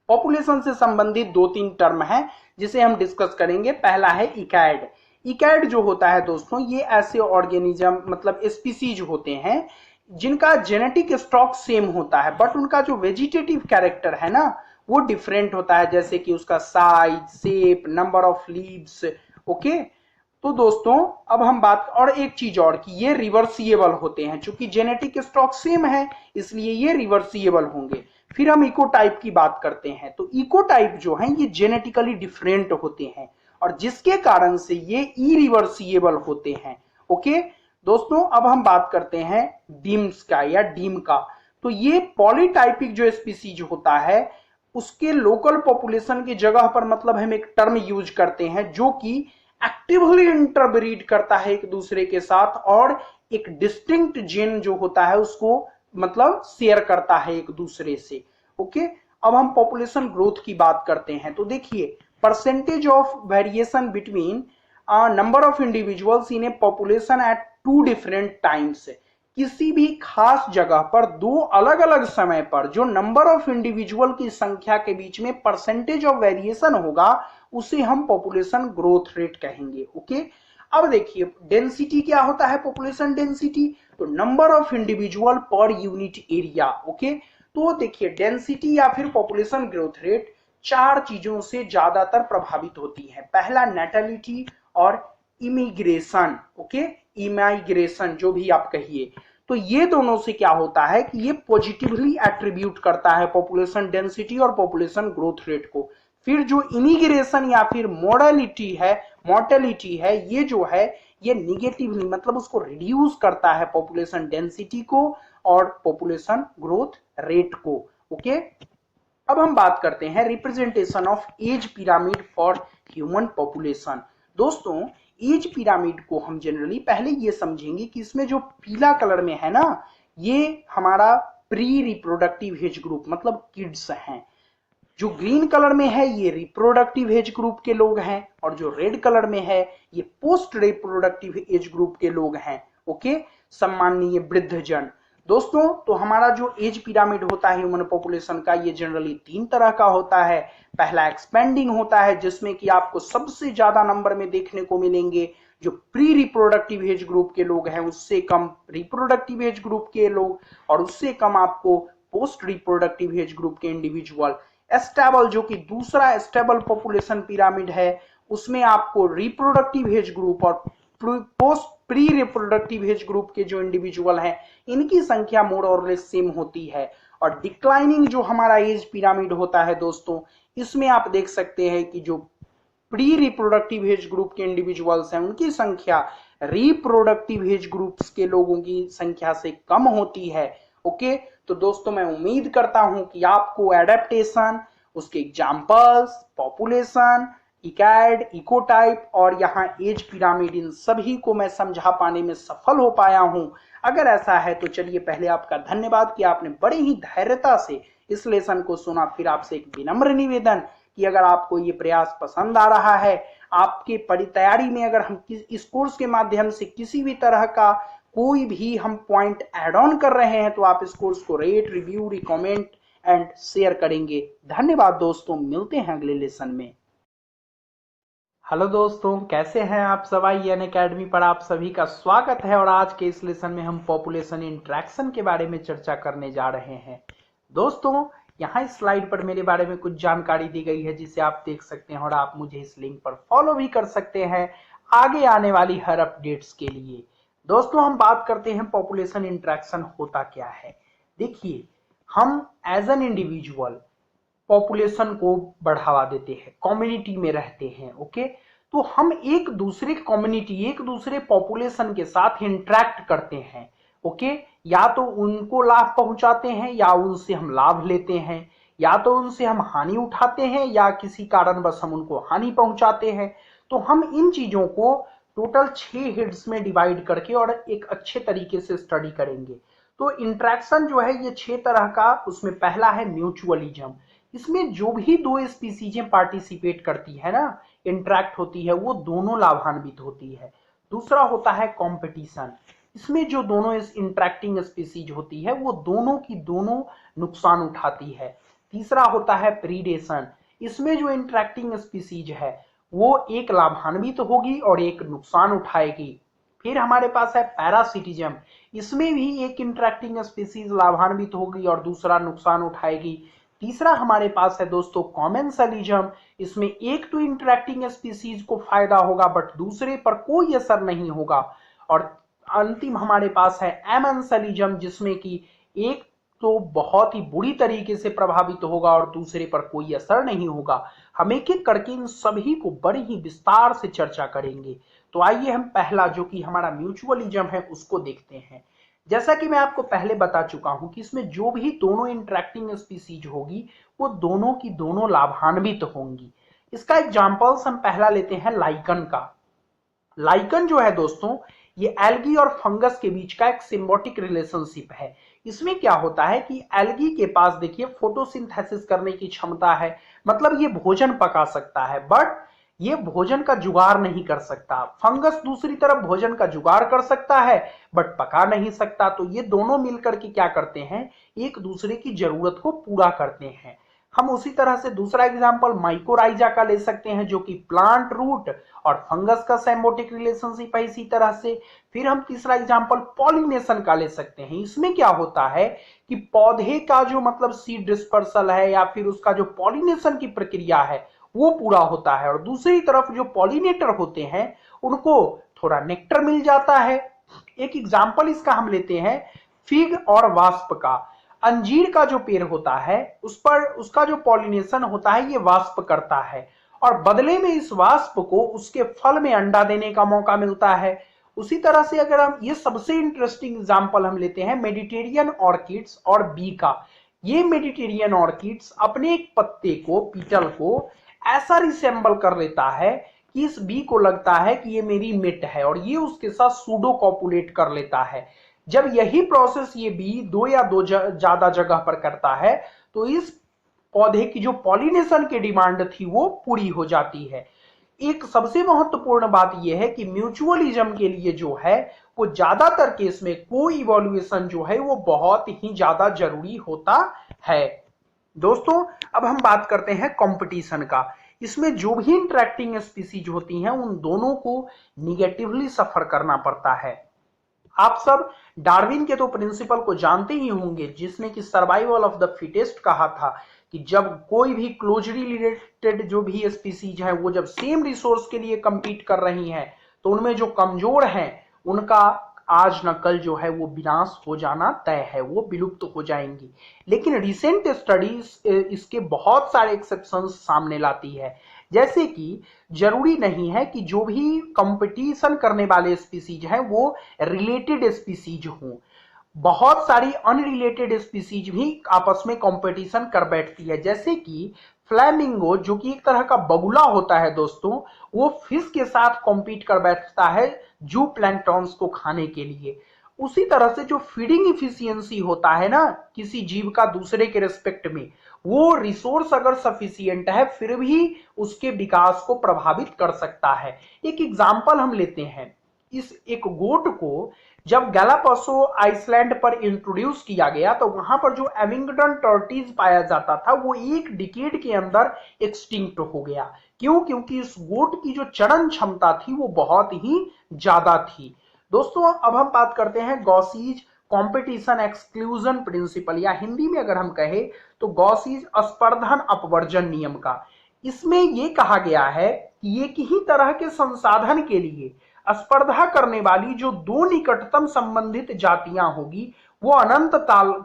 पॉपुलेशन से संबंधित 2-3 टर्म है जिसे हम डिस्कस करेंगे। पहला है इकैड। इकैड जो होता है दोस्तों ये ऐसे ऑर्गेनिज्म मतलब स्पीसीज होते हैं जिनका जेनेटिक स्टॉक सेम होता है बट उनका जो वेजिटेटिव कैरेक्टर है ना वो डिफरेंट होता है, जैसे कि उसका size, shape, number of leaves. Okay, तो दोस्तों अब हम बात और एक चीज और कि ये रिवर्सिएबल होते हैं, चूंकि जेनेटिक स्टॉक सेम है इसलिए ये रिवर्सिएबल होंगे। फिर हम इकोटाइप की बात करते हैं, तो इकोटाइप जो है ये जेनेटिकली डिफरेंट होते हैं और जिसके कारण से ये इरिवर्सिएबल होते हैं। ओके दोस्तों, अब हम बात करते हैं डीम्स का या डीम का। तो ये पॉलीटाइपिक जो स्पीसीज होता है उसके लोकल पॉपुलेशन की जगह पर मतलब हम एक टर्म यूज करते हैं जो कि एक्टिवली इंटरब्रीड करता है एक दूसरे के साथ और एक डिस्टिंक्ट जीन जो होता है उसको मतलब शेयर करता है एक दूसरे से। ओके, अब हम पॉपुलेशन ग्रोथ की बात करते हैं, तो देखिए percentage of variation between number of individuals in a population at two different times. किसी भी खास जगह पर दो अलग अलग समय पर जो नंबर ऑफ इंडिविजुअल की संख्या के बीच में परसेंटेज ऑफ वेरिएशन होगा उसे हम पॉपुलेशन ग्रोथ रेट कहेंगे। ओके, अब देखिए डेंसिटी क्या होता है, पॉपुलेशन डेंसिटी, तो number of individual per unit area. Okay, तो देखिए डेंसिटी या फिर पॉपुलेशन ग्रोथ रेट चार चीजों से ज्यादातर प्रभावित होती है। पहला नेटेलिटी और इमिग्रेशन। ओके, इमाइग्रेशन जो भी आप कहिए, तो ये दोनों से क्या होता है कि ये पॉजिटिवली एट्रीब्यूट करता है पॉपुलेशन डेंसिटी और पॉपुलेशन ग्रोथ रेट को। फिर जो इमिग्रेशन या फिर मोर्टेलिटी है ये जो है ये निगेटिवली मतलब उसको रिड्यूस करता है पॉपुलेशन डेंसिटी को और पॉपुलेशन ग्रोथ रेट को। ओके, अब हम बात करते हैं representation of age pyramid for human population. दोस्तों एज पिरामिड को हम जनरली पहले ये समझेंगे कि इसमें जो पीला कलर में है ना ये हमारा प्री रिप्रोडक्टिव एज ग्रुप मतलब किड्स हैं, जो ग्रीन कलर में है ये रिप्रोडक्टिव एज ग्रुप के लोग हैं और जो रेड कलर में है ये पोस्ट रिप्रोडक्टिव एज ग्रुप के लोग हैं। ओके, सम्माननीय वृद्धजन। दोस्तों तो हमारा जो एज पिरामिड होता है ह्यूमन पॉपुलेशन का ये जनरली तीन तरह का होता है। पहला एक्सपेंडिंग होता है जिसमें कि आपको सबसे ज्यादा नंबर में देखने को मिलेंगे जो प्री रिप्रोडक्टिव एज ग्रुप के लोग हैं, उससे कम रिप्रोडक्टिव एज ग्रुप के लोग और उससे कम आपको पोस्ट रिप्रोडक्टिव एज ग्रुप के इंडिविजुअल। स्टेबल जो कि दूसरा स्टेबल पॉपुलेशन पिरामिड है उसमें आपको रिप्रोडक्टिव एज ग्रुप और post pre reproductive age group के जो इंडिविजुअल हैं इनकी संख्या मोर और लेस सेम होती है। और डिक्लाइनिंग जो हमारा एज पिरामिड होता है दोस्तों इसमें आप देख सकते हैं कि जो प्री रिप्रोडक्टिव एज ग्रुप के इंडिविजुअल्स हैं उनकी संख्या रिप्रोडक्टिव एज ग्रुप्स के लोगों की संख्या से कम होती है। ओके, तो दोस्तों मैं उम्मीद करता हूं कि आपको एडेप्टेशन, उसके एग्जांपल्स, पॉपुलेशन, इकैड, इकोटाइप और यहाँ एज पिरामिड इन सभी को मैं समझा पाने में सफल हो पाया हूं। अगर ऐसा है तो चलिए पहले आपका धन्यवाद कि आपने बड़े ही धैर्यता से इस लेसन को सुना। फिर आपसे एक विनम्र निवेदन कि अगर आपको ये प्रयास पसंद आ रहा है, आपके तैयारी में अगर हम इस कोर्स के माध्यम से किसी भी तरह का कोई भी हम पॉइंट ऐड ऑन कर रहे हैं तो आप इस कोर्स को rate, review, recommend and share करेंगे। धन्यवाद दोस्तों, मिलते हैं अगले लेसन में। हेलो दोस्तों, कैसे हैं आप सब? IN अकेडमी पर आप सभी का स्वागत है और आज के इस लेसन में हम पॉपुलेशन इंटरेक्शन के बारे में चर्चा करने जा रहे हैं। दोस्तों यहाँ इस स्लाइड पर मेरे बारे में कुछ जानकारी दी गई है जिसे आप देख सकते हैं और आप मुझे इस लिंक पर फॉलो भी कर सकते हैं आगे आने वाली हर अपडेट्स के लिए। दोस्तों हम बात करते हैं पॉपुलेशन इंटरेक्शन होता क्या है। देखिए हम एज एन इंडिविजुअल पॉपुलेशन को बढ़ावा देते हैं, कम्युनिटी में रहते हैं। ओके, तो हम एक दूसरे कम्युनिटी, एक दूसरे पॉपुलेशन के साथ इंटरेक्ट करते हैं। ओके, या तो उनको लाभ पहुंचाते हैं या उनसे हम लाभ लेते हैं, या तो उनसे हम हानि उठाते हैं या किसी कारणवश हम उनको हानि पहुंचाते हैं। तो हम इन चीजों को टोटल 6 हेड्स में डिवाइड करके और एक अच्छे तरीके से स्टडी करेंगे। तो इंटरेक्शन जो है ये 6 तरह का, उसमें पहला है म्यूचुअलिज्म। इसमें जो भी दो स्पीसीजें पार्टिसिपेट करती है ना, इंटरेक्ट होती है, वो दोनों लाभान्वित होती है। दूसरा होता है कंपटीशन। इसमें जो दोनों इस इंटरेक्टिंग स्पीसीज होती है वो दोनों की दोनों नुकसान उठाती है। तीसरा होता है प्रीडेशन। इसमें जो इंटरेक्टिंग स्पीसीज है वो एक लाभान्वित होगी और एक नुकसान उठाएगी। फिर हमारे पास है पैरासिटिज्म, इसमें भी एक इंटरेक्टिंग स्पीसीज लाभान्वित होगी और दूसरा नुकसान उठाएगी। तीसरा हमारे पास है दोस्तों कॉमेंसलिज्म, इसमें एक तो इंटरेक्टिंग स्पीसीज को फायदा होगा बट दूसरे पर कोई असर नहीं होगा। और अंतिम हमारे पास है एमेंसलिज्म, जिसमें कि एक तो बहुत ही बुरी तरीके से प्रभावित होगा और दूसरे पर कोई असर नहीं होगा। हम एक एक करके इन सभी को बड़ी ही विस्तार से चर्चा करेंगे। तो आइए हम पहला जो कि हमारा म्यूचुअलिज्म है उसको देखते हैं। जैसा कि मैं आपको पहले बता चुका हूं कि इसमें जो भी दोनों इंटरेक्टिंग स्पीसीज होगी वो दोनों की दोनों लाभान्वित होंगी। इसका एग्जांपल्स हम पहला लेते हैं लाइकन का। लाइकन जो है दोस्तों ये एल्गी और फंगस के बीच का एक सिम्बायोटिक रिलेशनशिप है। इसमें क्या होता है कि एल्गी के पास देखिए फोटोसिंथेसिस करने की क्षमता है, मतलब ये भोजन पका सकता है बट ये भोजन का जुगाड़ नहीं कर सकता। फंगस दूसरी तरफ भोजन का जुगाड़ कर सकता है बट पका नहीं सकता। तो ये दोनों मिलकर के क्या करते हैं, एक दूसरे की जरूरत को पूरा करते हैं। हम उसी तरह से दूसरा एग्जांपल माइकोराइजा का ले सकते हैं जो कि प्लांट रूट और फंगस का सिम्बायोटिक रिलेशनशिप है इसी तरह से। फिर हम तीसरा एग्जांपल पॉलिनेशन का ले सकते हैं। इसमें क्या होता है कि पौधे का जो मतलब सीड डिस्पर्सल है या फिर उसका जो पॉलिनेशन की प्रक्रिया है वो पूरा होता है और दूसरी तरफ जो पॉलिनेटर होते हैं उनको थोड़ा नेक्टर मिल जाता है। एक एग्जांपल इसका हम लेते हैं फिग और वास्प का। अंजीर का जो पेड़ होता है उस पर उसका जो पॉलिनेशन होता है ये वास्प करता है और बदले में इस वास्प को उसके फल में अंडा देने का मौका मिलता है। उसी तरह से अगर हम ये सबसे इंटरेस्टिंग एग्जांपल हम लेते हैं मेडिटेरियन ऑर्किड्स और बी का। ये मेडिटेरियन ऑर्किड्स अपने एक पत्ते को, पीटल को ऐसा रिसेंबल कर लेता है कि इस बी को लगता है कि ये मेरी मेट है और ये उसके साथ सूडो कॉपुलेट कर लेता है। जब यही प्रोसेस ये बी दो या दो ज्यादा जगह पर करता है तो इस पौधे की जो पॉलिनेशन की डिमांड थी वो पूरी हो जाती है। एक सबसे महत्वपूर्ण बात यह है कि म्यूचुअलिज्म के लिए जो है वो ज्यादातर केस में को इवोल्यूशन जो है वो बहुत ही ज्यादा जरूरी होता है। दोस्तों अब हम बात करते हैं कंपटीशन का। इसमें जो भी इंटरेक्टिंग स्पीसीज होती हैं उन दोनों को निगेटिवली सफर करना पड़ता है। आप सब डार्विन के तो प्रिंसिपल को जानते ही होंगे जिसने कि सर्वाइवल ऑफ द फिटेस्ट कहा था कि जब कोई भी क्लोजली रिलेटेड जो भी स्पीसीज है वो जब सेम रिसोर्स के लिए compete कर रही हैं तो उनमें जो कमजोर हैं उनका आज न कल जो है वो विनाश हो जाना तय है, वो विलुप्त हो जाएंगी। लेकिन रिसेंट स्टडीज इसके बहुत सारे एक्सेप्शंस सामने लाती है, जैसे कि जरूरी नहीं है कि जो भी कंपटीशन करने वाले स्पीसीज हैं वो रिलेटेड स्पीसीज हों। बहुत सारी अनरिलेटेड स्पीसीज भी आपस में कंपटीशन कर बैठती है, जैसे कि फ्लैमिंगो जो कि एक तरह का बगुला होता है दोस्तों, वो फिश के साथ कॉम्पीट कर बैठता है जू प्लैंक्टॉन्स को खाने के लिए। उसी तरह से जो फीडिंग इफिशियंसी होता है ना किसी जीव का दूसरे के रिस्पेक्ट में, वो रिसोर्स अगर सफिशिएंट है फिर भी उसके विकास को प्रभावित कर सकता है। एक एग्जांपल हम लेते हैं, इस एक गोट को जब गैलापागो आइसलैंड पर इंट्रोड्यूस किया गया तो वहां पर जो एविंगटन टर्टीज पाया जाता था वो एक डिकेड के अंदर एक्सटिंक्ट हो गया। क्यों? क्योंकि इस गोट की जो चरण क्षमता थी वो बहुत ही ज्यादा थी। दोस्तों अब हम बात करते हैं गॉसीज कंपटीशन एक्सक्लूजन प्रिंसिपल, या हिंदी में अगर हम कहें तो गॉसीज स्पर्धन अपवर्जन नियम का। इसमें यह कहा गया है कि एक ही तरह के संसाधन के लिए स्पर्धा करने वाली जो दो निकटतम संबंधित जातियां होगी वो अनंत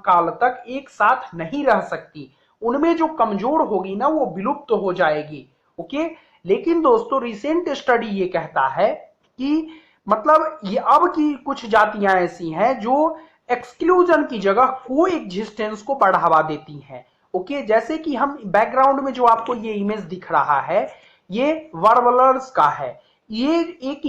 काल तक एक साथ नहीं रह सकती। उनमें जो कमजोर होगी ना वो विलुप्त हो जाएगी। ओके, लेकिन दोस्तों रिसेंट स्टडी ये कहता है कि मतलब ये अब की कुछ जातियां ऐसी हैं जो एक्सक्लूजन की जगह को एग्जिस्टेंस को बढ़ावा देती हैं। ओके, जैसे कि हम बैकग्राउंड में जो आपको ये इमेज दिख रहा है ये वर्बलर्स का है। ये एक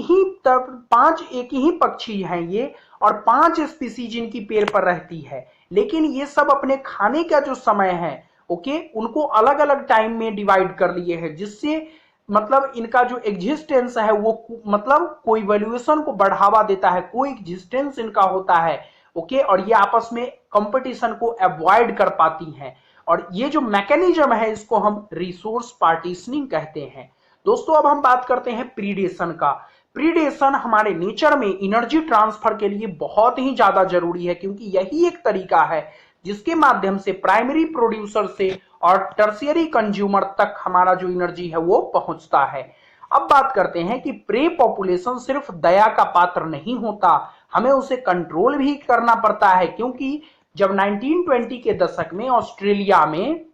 ही पक्षी हैं ये, और 5 स्पीसीज इनकी पेड़ पर रहती है, लेकिन ये सब अपने खाने का जो समय है ओके उनको अलग अलग टाइम में डिवाइड कर लिए हैं, जिससे मतलब इनका जो एग्जिस्टेंस है वो मतलब कोई वैल्यूएशन को बढ़ावा देता है, कोई एग्जिस्टेंस इनका होता है। ओके, और ये आपस में कंपटीशन को अवॉइड कर पाती हैं, और ये जो मैकेनिज्म है इसको हम रिसोर्स पार्टीशनिंग कहते हैं। दोस्तों अब हम बात करते हैं प्रीडेशन का। प्रीडेशन हमारे नेचर में एनर्जी ट्रांसफर के लिए बहुत ही ज्यादा जरूरी है, क्योंकि यही एक तरीका है जिसके माध्यम से प्राइमरी प्रोड्यूसर से और टर्शियरी कंज्यूमर तक हमारा जो एनर्जी है वो पहुंचता है। अब बात करते हैं कि प्रे पॉपुलेशन सिर्फ दया का पात्र नहीं होता, हमें उसे कंट्रोल भी करना पड़ता है, क्योंकि जब 1920 के दशक में ऑस्ट्रेलिया में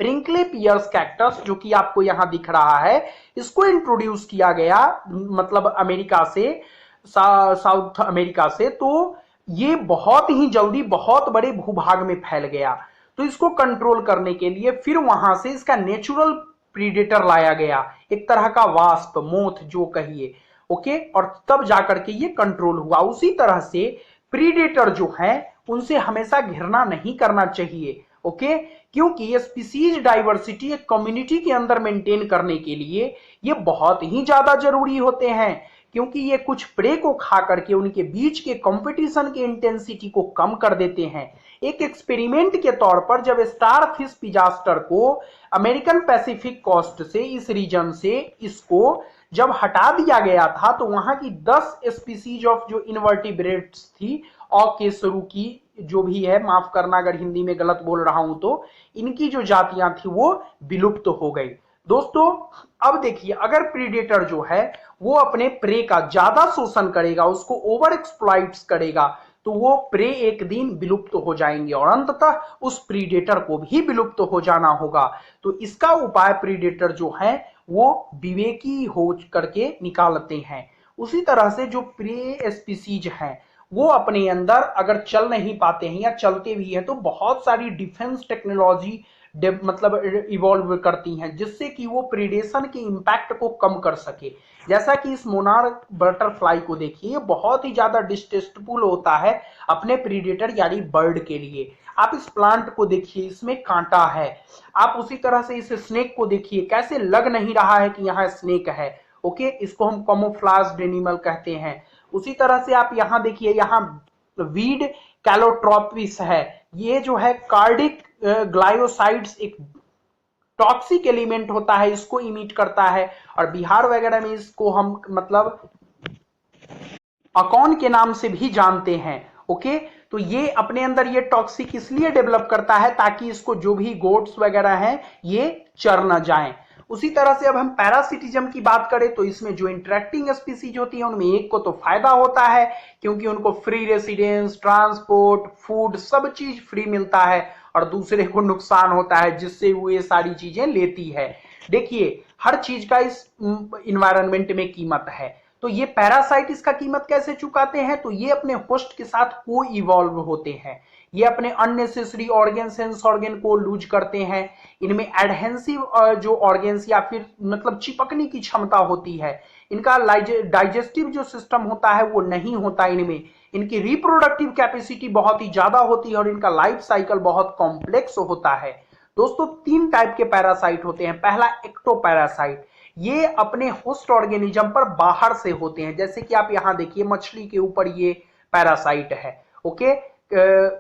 प्रिंकले पियर्स कैक्टस, जो कि आपको यहां दिख रहा है, इसको इंट्रोड्यूस किया गया, मतलब अमेरिका से, साउथ अमेरिका से, तो ये बहुत ही जल्दी बहुत बड़े भूभाग में फैल गया। तो इसको कंट्रोल करने के लिए फिर वहां से इसका नेचुरल प्रीडेटर लाया गया, एक तरह का वास्प, मोथ जो कहिए, ओके, और तब जाकर के ये कंट्रोल हुआ। उसी तरह से प्रीडेटर जो है उनसे हमेशा घृणा नहीं करना चाहिए, ओके, क्योंकि ये स्पीसीज डाइवर्सिटी एक कम्युनिटी के अंदर मेंटेन करने के लिए ये बहुत ही ज्यादा जरूरी होते हैं, क्योंकि ये कुछ प्रे को खा करके उनके बीच के कंपटीशन के इंटेंसिटी को कम कर देते हैं। एक एक्सपेरिमेंट के तौर पर जब स्टार फिश पिजास्टर को अमेरिकन पैसिफिक कोस्ट से, इस रीजन से, इसको जब हटा दिया गया था, तो वहां की 10 स्पीसीज ऑफ जो इनवर्टिब्रेट्स थी, औ के शुरू की जो भी है, माफ करना अगर हिंदी में गलत बोल रहा हूं, तो इनकी जो जातियां थी वो विलुप्त हो गई। दोस्तों अब देखिए, अगर प्रीडेटर जो है वो अपने प्रे का ज्यादा शोषण करेगा, उसको ओवर एक्सप्लॉइट्स करेगा, तो वो प्रे एक दिन विलुप्त हो जाएंगे और अंततः उस प्रीडेटर को भी विलुप्त हो जाना होगा। तो इसका उपाय प्रीडेटर जो है वो विवेकी हो करके निकालते हैं। उसी तरह से जो प्रे स्पीसीज हैं वो अपने अंदर अगर चल नहीं पाते हैं या चलते भी हैं, तो बहुत सारी डिफेंस टेक्नोलॉजी मतलब इवॉल्व करती हैं, जिससे कि वो प्रीडेशन के इंपैक्ट को कम कर सके। जैसा कि इस मोनार्क बटरफ्लाई को देखिए, ये बहुत ही ज्यादा डिस्टेस्टफुल होता है अपने प्रीडेटर यानी बर्ड के लिए। आप इस प्लांट को देखिए, इसमें कांटा है। आप उसी तरह से इस स्नेक को देखिए, कैसे लग नहीं रहा है कि यहाँ स्नेक है, ओके, इसको हम कैमोफ्लेज्ड एनिमल कहते हैं। उसी तरह से आप यहाँ देखिए, यहाँ वीड कैलोट्रोपिस है, ये जो है कार्डिक ग्लायोसाइड्स एक टॉक्सिक एलिमेंट होता है, इसको इमिट करता है, और बिहार वगैरह में इसको हम मतलब अकॉन के नाम से भी जानते हैं, ओके। तो ये अपने अंदर ये टॉक्सिक इसलिए डेवलप करता है ताकि इसको जो भी गोट्स वगैरह हैं ये चर न जाएं। उसी तरह से अब हम पैरासिटिज्म की बात करें, तो इसमें जो इंटरेक्टिंग स्पीसीज होती है उनमें एक को तो फायदा होता है, क्योंकि उनको फ्री रेसिडेंस, ट्रांसपोर्ट, फूड, सब चीज फ्री मिलता है, और दूसरे को नुकसान होता है जिससे वो ये सारी चीजें लेती है। देखिए, हर चीज का इस इन्वायरमेंट में कीमत है। तो ये पैरासाइट इसका कीमत कैसे चुकाते हैं, तो ये अपने होस्ट के साथ को इवॉल्व होते हैं, ये अपने अननेसेसरी ऑर्गन, सेंस ऑर्गन को लूज करते हैं। इनमें एडहेंसिव जो ऑर्गन्स या फिर मतलब चिपकने की क्षमता होती है। इनका डाइजेस्टिव जो सिस्टम होता है वो नहीं होता इनमें। इनकी रिप्रोडक्टिव कैपेसिटी बहुत ही ज्यादा होती है और इनका लाइफ साइकिल बहुत कॉम्प्लेक्स होता है। दोस्तों 3 टाइप के पैरासाइट होते हैं। पहला एक्टोपैरासाइट, ये अपने होस्ट ऑर्गेनिज्म पर बाहर से होते हैं, जैसे कि आप यहां देखिए मछली के ऊपर ये पैरासाइट है, ओके।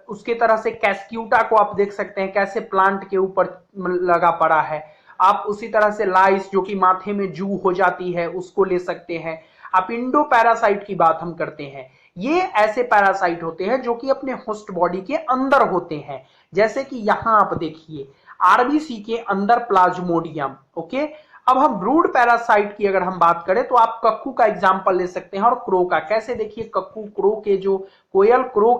उसके तरह से कैस्क्यूटा को आप देख सकते हैं कैसे प्लांट के ऊपर लगा पड़ा है। आप उसी तरह से लाइस जो कि माथे में जू हो जाती है उसको ले सकते हैं। आप इंडो पैरासाइट की बात हम करते हैं, ये ऐसे पैरासाइट होते हैं जो कि अपने होस्ट बॉडी के अंदर होते हैं, जैसे कि यहां आप देखिए आरबीसी के अंदर प्लाज्मोडियम, ओके। अब हम ब्रूड पैरासाइट की अगर हम बात करें तो आप कक्कू का एग्जांपल ले सकते हैं और क्रो का। कैसे, देखिए कक्कू क्रो के जो कोयल क्रो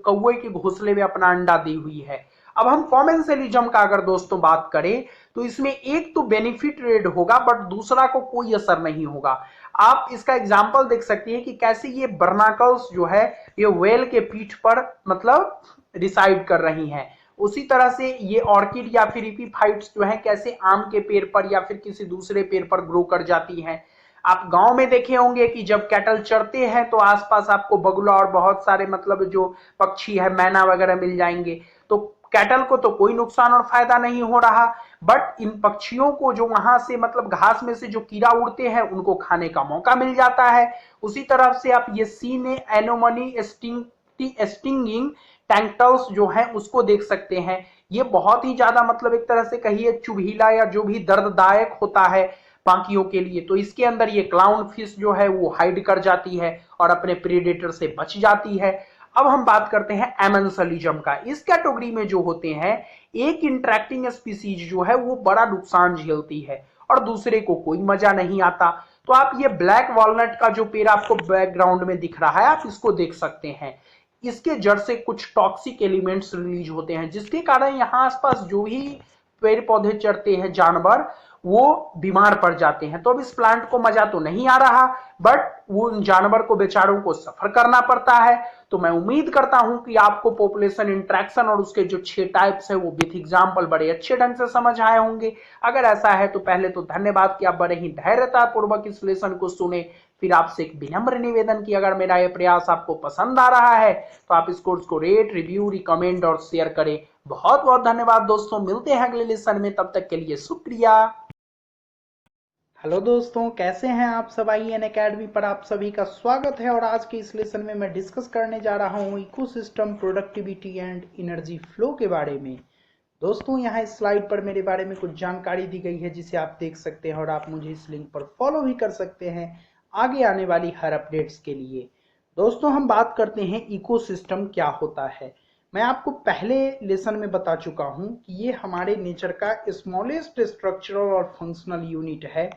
कौवे के घोंसले में अपना अंडा दी हुई है। अब हम कॉमेंसेलिज्म का अगर दोस्तों बात करें तो इसमें एक तो बेनिफिट रेट होगा बट दूसरा को कोई असर नहीं होगा। आप इसका एग्जांपल देख सकते हैं कि कैसे ये बर्नाकल्स जो है ये व्हेल के पीठ पर मतलब रिसाइड कर रही हैं। उसी तरह से ये ऑर्किड या फिर इपीफाइट्स जो है कैसे आम के पेड़ पर या फिर किसी दूसरे पेड़ पर ग्रो कर जाती हैं। आप गांव में देखे होंगे कि जब कैटल चरते हैं तो आसपास आपको बगुला और बहुत सारे मतलब जो पक्षी है मैना वगैरह मिल जाएंगे। तो कैटल को तो कोई नुकसान और फायदा नहीं हो रहा, बट इन पक्षियों को जो वहां से मतलब घास में से जो कीड़ा उड़ते हैं उनको खाने का मौका मिल जाता है। उसी तरह से आप ये सीने एनोमनी स्टिंगिंग टैंकटल्स जो है उसको देख सकते हैं। ये बहुत ही ज्यादा मतलब एक तरह से कहिए चुभीला या जो भी दर्ददायक होता है बाकियों के लिए। तो इसके अंदर ये क्लाउन फिश जो है वो हाइड कर जाती है और अपने प्रेडेटर से बच जाती है। अब हम बात करते हैं एमेंसलिज्म का। इस कैटेगरी में जो होते हैं, एक इंटरेक्टिंग स्पीसीज जो है वो बड़ा नुकसान झेलती है और दूसरे को कोई मजा नहीं आता। तो आप ये ब्लैक वॉलनट का जो पेड़ आपको बैकग्राउंड में दिख रहा है, आप इसको देख सकते हैं। इसके जड़ से कुछ टॉक्सिक एलिमेंट्स रिलीज होते हैं, जिसके कारण यहाँ आसपास जो भी पेड़ पौधे चढ़ते हैं जानवर, वो बीमार पड़ जाते हैं। तो अब इस प्लांट को मजा तो नहीं आ रहा, बट वो उन जानवर को बेचारों को सफर करना पड़ता है। तो मैं उम्मीद करता हूं कि आपको पॉपुलेशन इंट्रैक्शन और उसके जो 6 टाइप्स है वो विथ एग्जाम्पल बड़े अच्छे ढंग से समझ आए होंगे। अगर ऐसा है तो पहले तो धन्यवाद कि आप बड़े ही धैर्यता पूर्वक इस लेसन को सुने। फिर आपसे एक विनम्र निवेदन की अगर मेरा यह प्रयास आपको पसंद आ रहा है तो आप इस कोर्स को रेट, रिव्यू, रिकमेंड और शेयर करें। बहुत बहुत धन्यवाद दोस्तों, मिलते हैं अगले लेसन में, तब तक के लिए शुक्रिया। हेलो दोस्तों, कैसे हैं आप सब। IN अकेडमी पर आप सभी का स्वागत है और आज के इस लेसन में मैं डिस्कस करने जा रहा हूं ecosystem, productivity and energy flow के बारे में। दोस्तों यहाँ इस स्लाइड पर मेरे बारे में कुछ जानकारी दी गई है जिसे आप देख सकते हैं और आप मुझे इस लिंक पर फॉलो भी कर सकते हैं आगे आने वाली हर अपडेट्स के लिए। दोस्तों हम बात करते हैं इकोसिस्टम क्या होता है। मैं आपको पहले लेसन में बता चुका हूं कि ये हमारे नेचर का स्मॉलेस्ट स्ट्रक्चरल और फंक्शनल यूनिट है,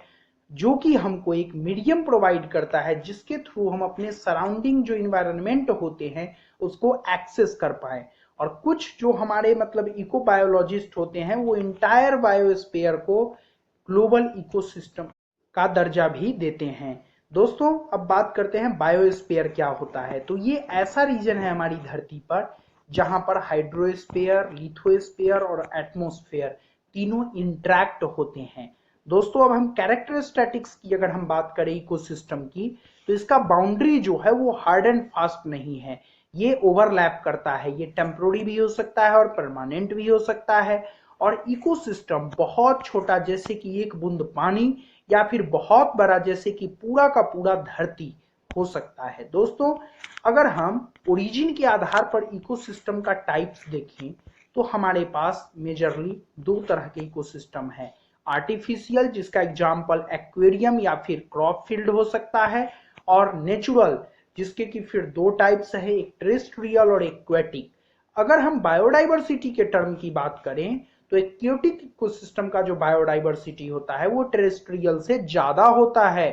जो कि हमको एक मीडियम प्रोवाइड करता है जिसके थ्रू हम अपने सराउंडिंग जो इन्वायरमेंट होते हैं उसको एक्सेस कर पाए। और कुछ जो हमारे मतलब इको बायोलॉजिस्ट होते हैं वो इंटायर बायोस्फीयर को ग्लोबल इकोसिस्टम का दर्जा भी देते हैं। दोस्तों अब बात करते हैं बायोस्फीयर क्या होता है। तो ये ऐसा रीजन है हमारी धरती पर जहां पर हाइड्रोस्फीयर, लिथोस्फीयर और एटमॉस्फेयर तीनों इंटरैक्ट होते हैं। दोस्तों अब हम कैरेक्टरिस्टिक्स की अगर हम बात करें इकोसिस्टम की, तो इसका बाउंड्री जो है वो हार्ड एंड फास्ट नहीं है, ये ओवरलैप करता है। ये टेम्पोररी भी हो सकता है और परमानेंट भी हो सकता है। और इकोसिस्टम बहुत छोटा जैसे कि एक बूंद पानी, या फिर बहुत बड़ा जैसे कि पूरा का पूरा धरती हो सकता है। दोस्तों अगर हम ओरिजिन के आधार पर इकोसिस्टम का टाइप्स देखें तो हमारे पास मेजरली 2 तरह के इकोसिस्टम है। आर्टिफिशियल, जिसका एग्जाम्पल एक्वेरियम या फिर क्रॉप फील्ड हो सकता है, और नेचुरल, जिसके की फिर 2 टाइप्स है, एक टेरेस्ट्रियल और एक्वेटिक। अगर हम बायोडाइवर्सिटी के टर्म की बात करें तो एक्वेटिक इकोसिस्टम का जो बायोडाइवर्सिटी होता है वो टेरेस्ट्रियल से ज्यादा होता है।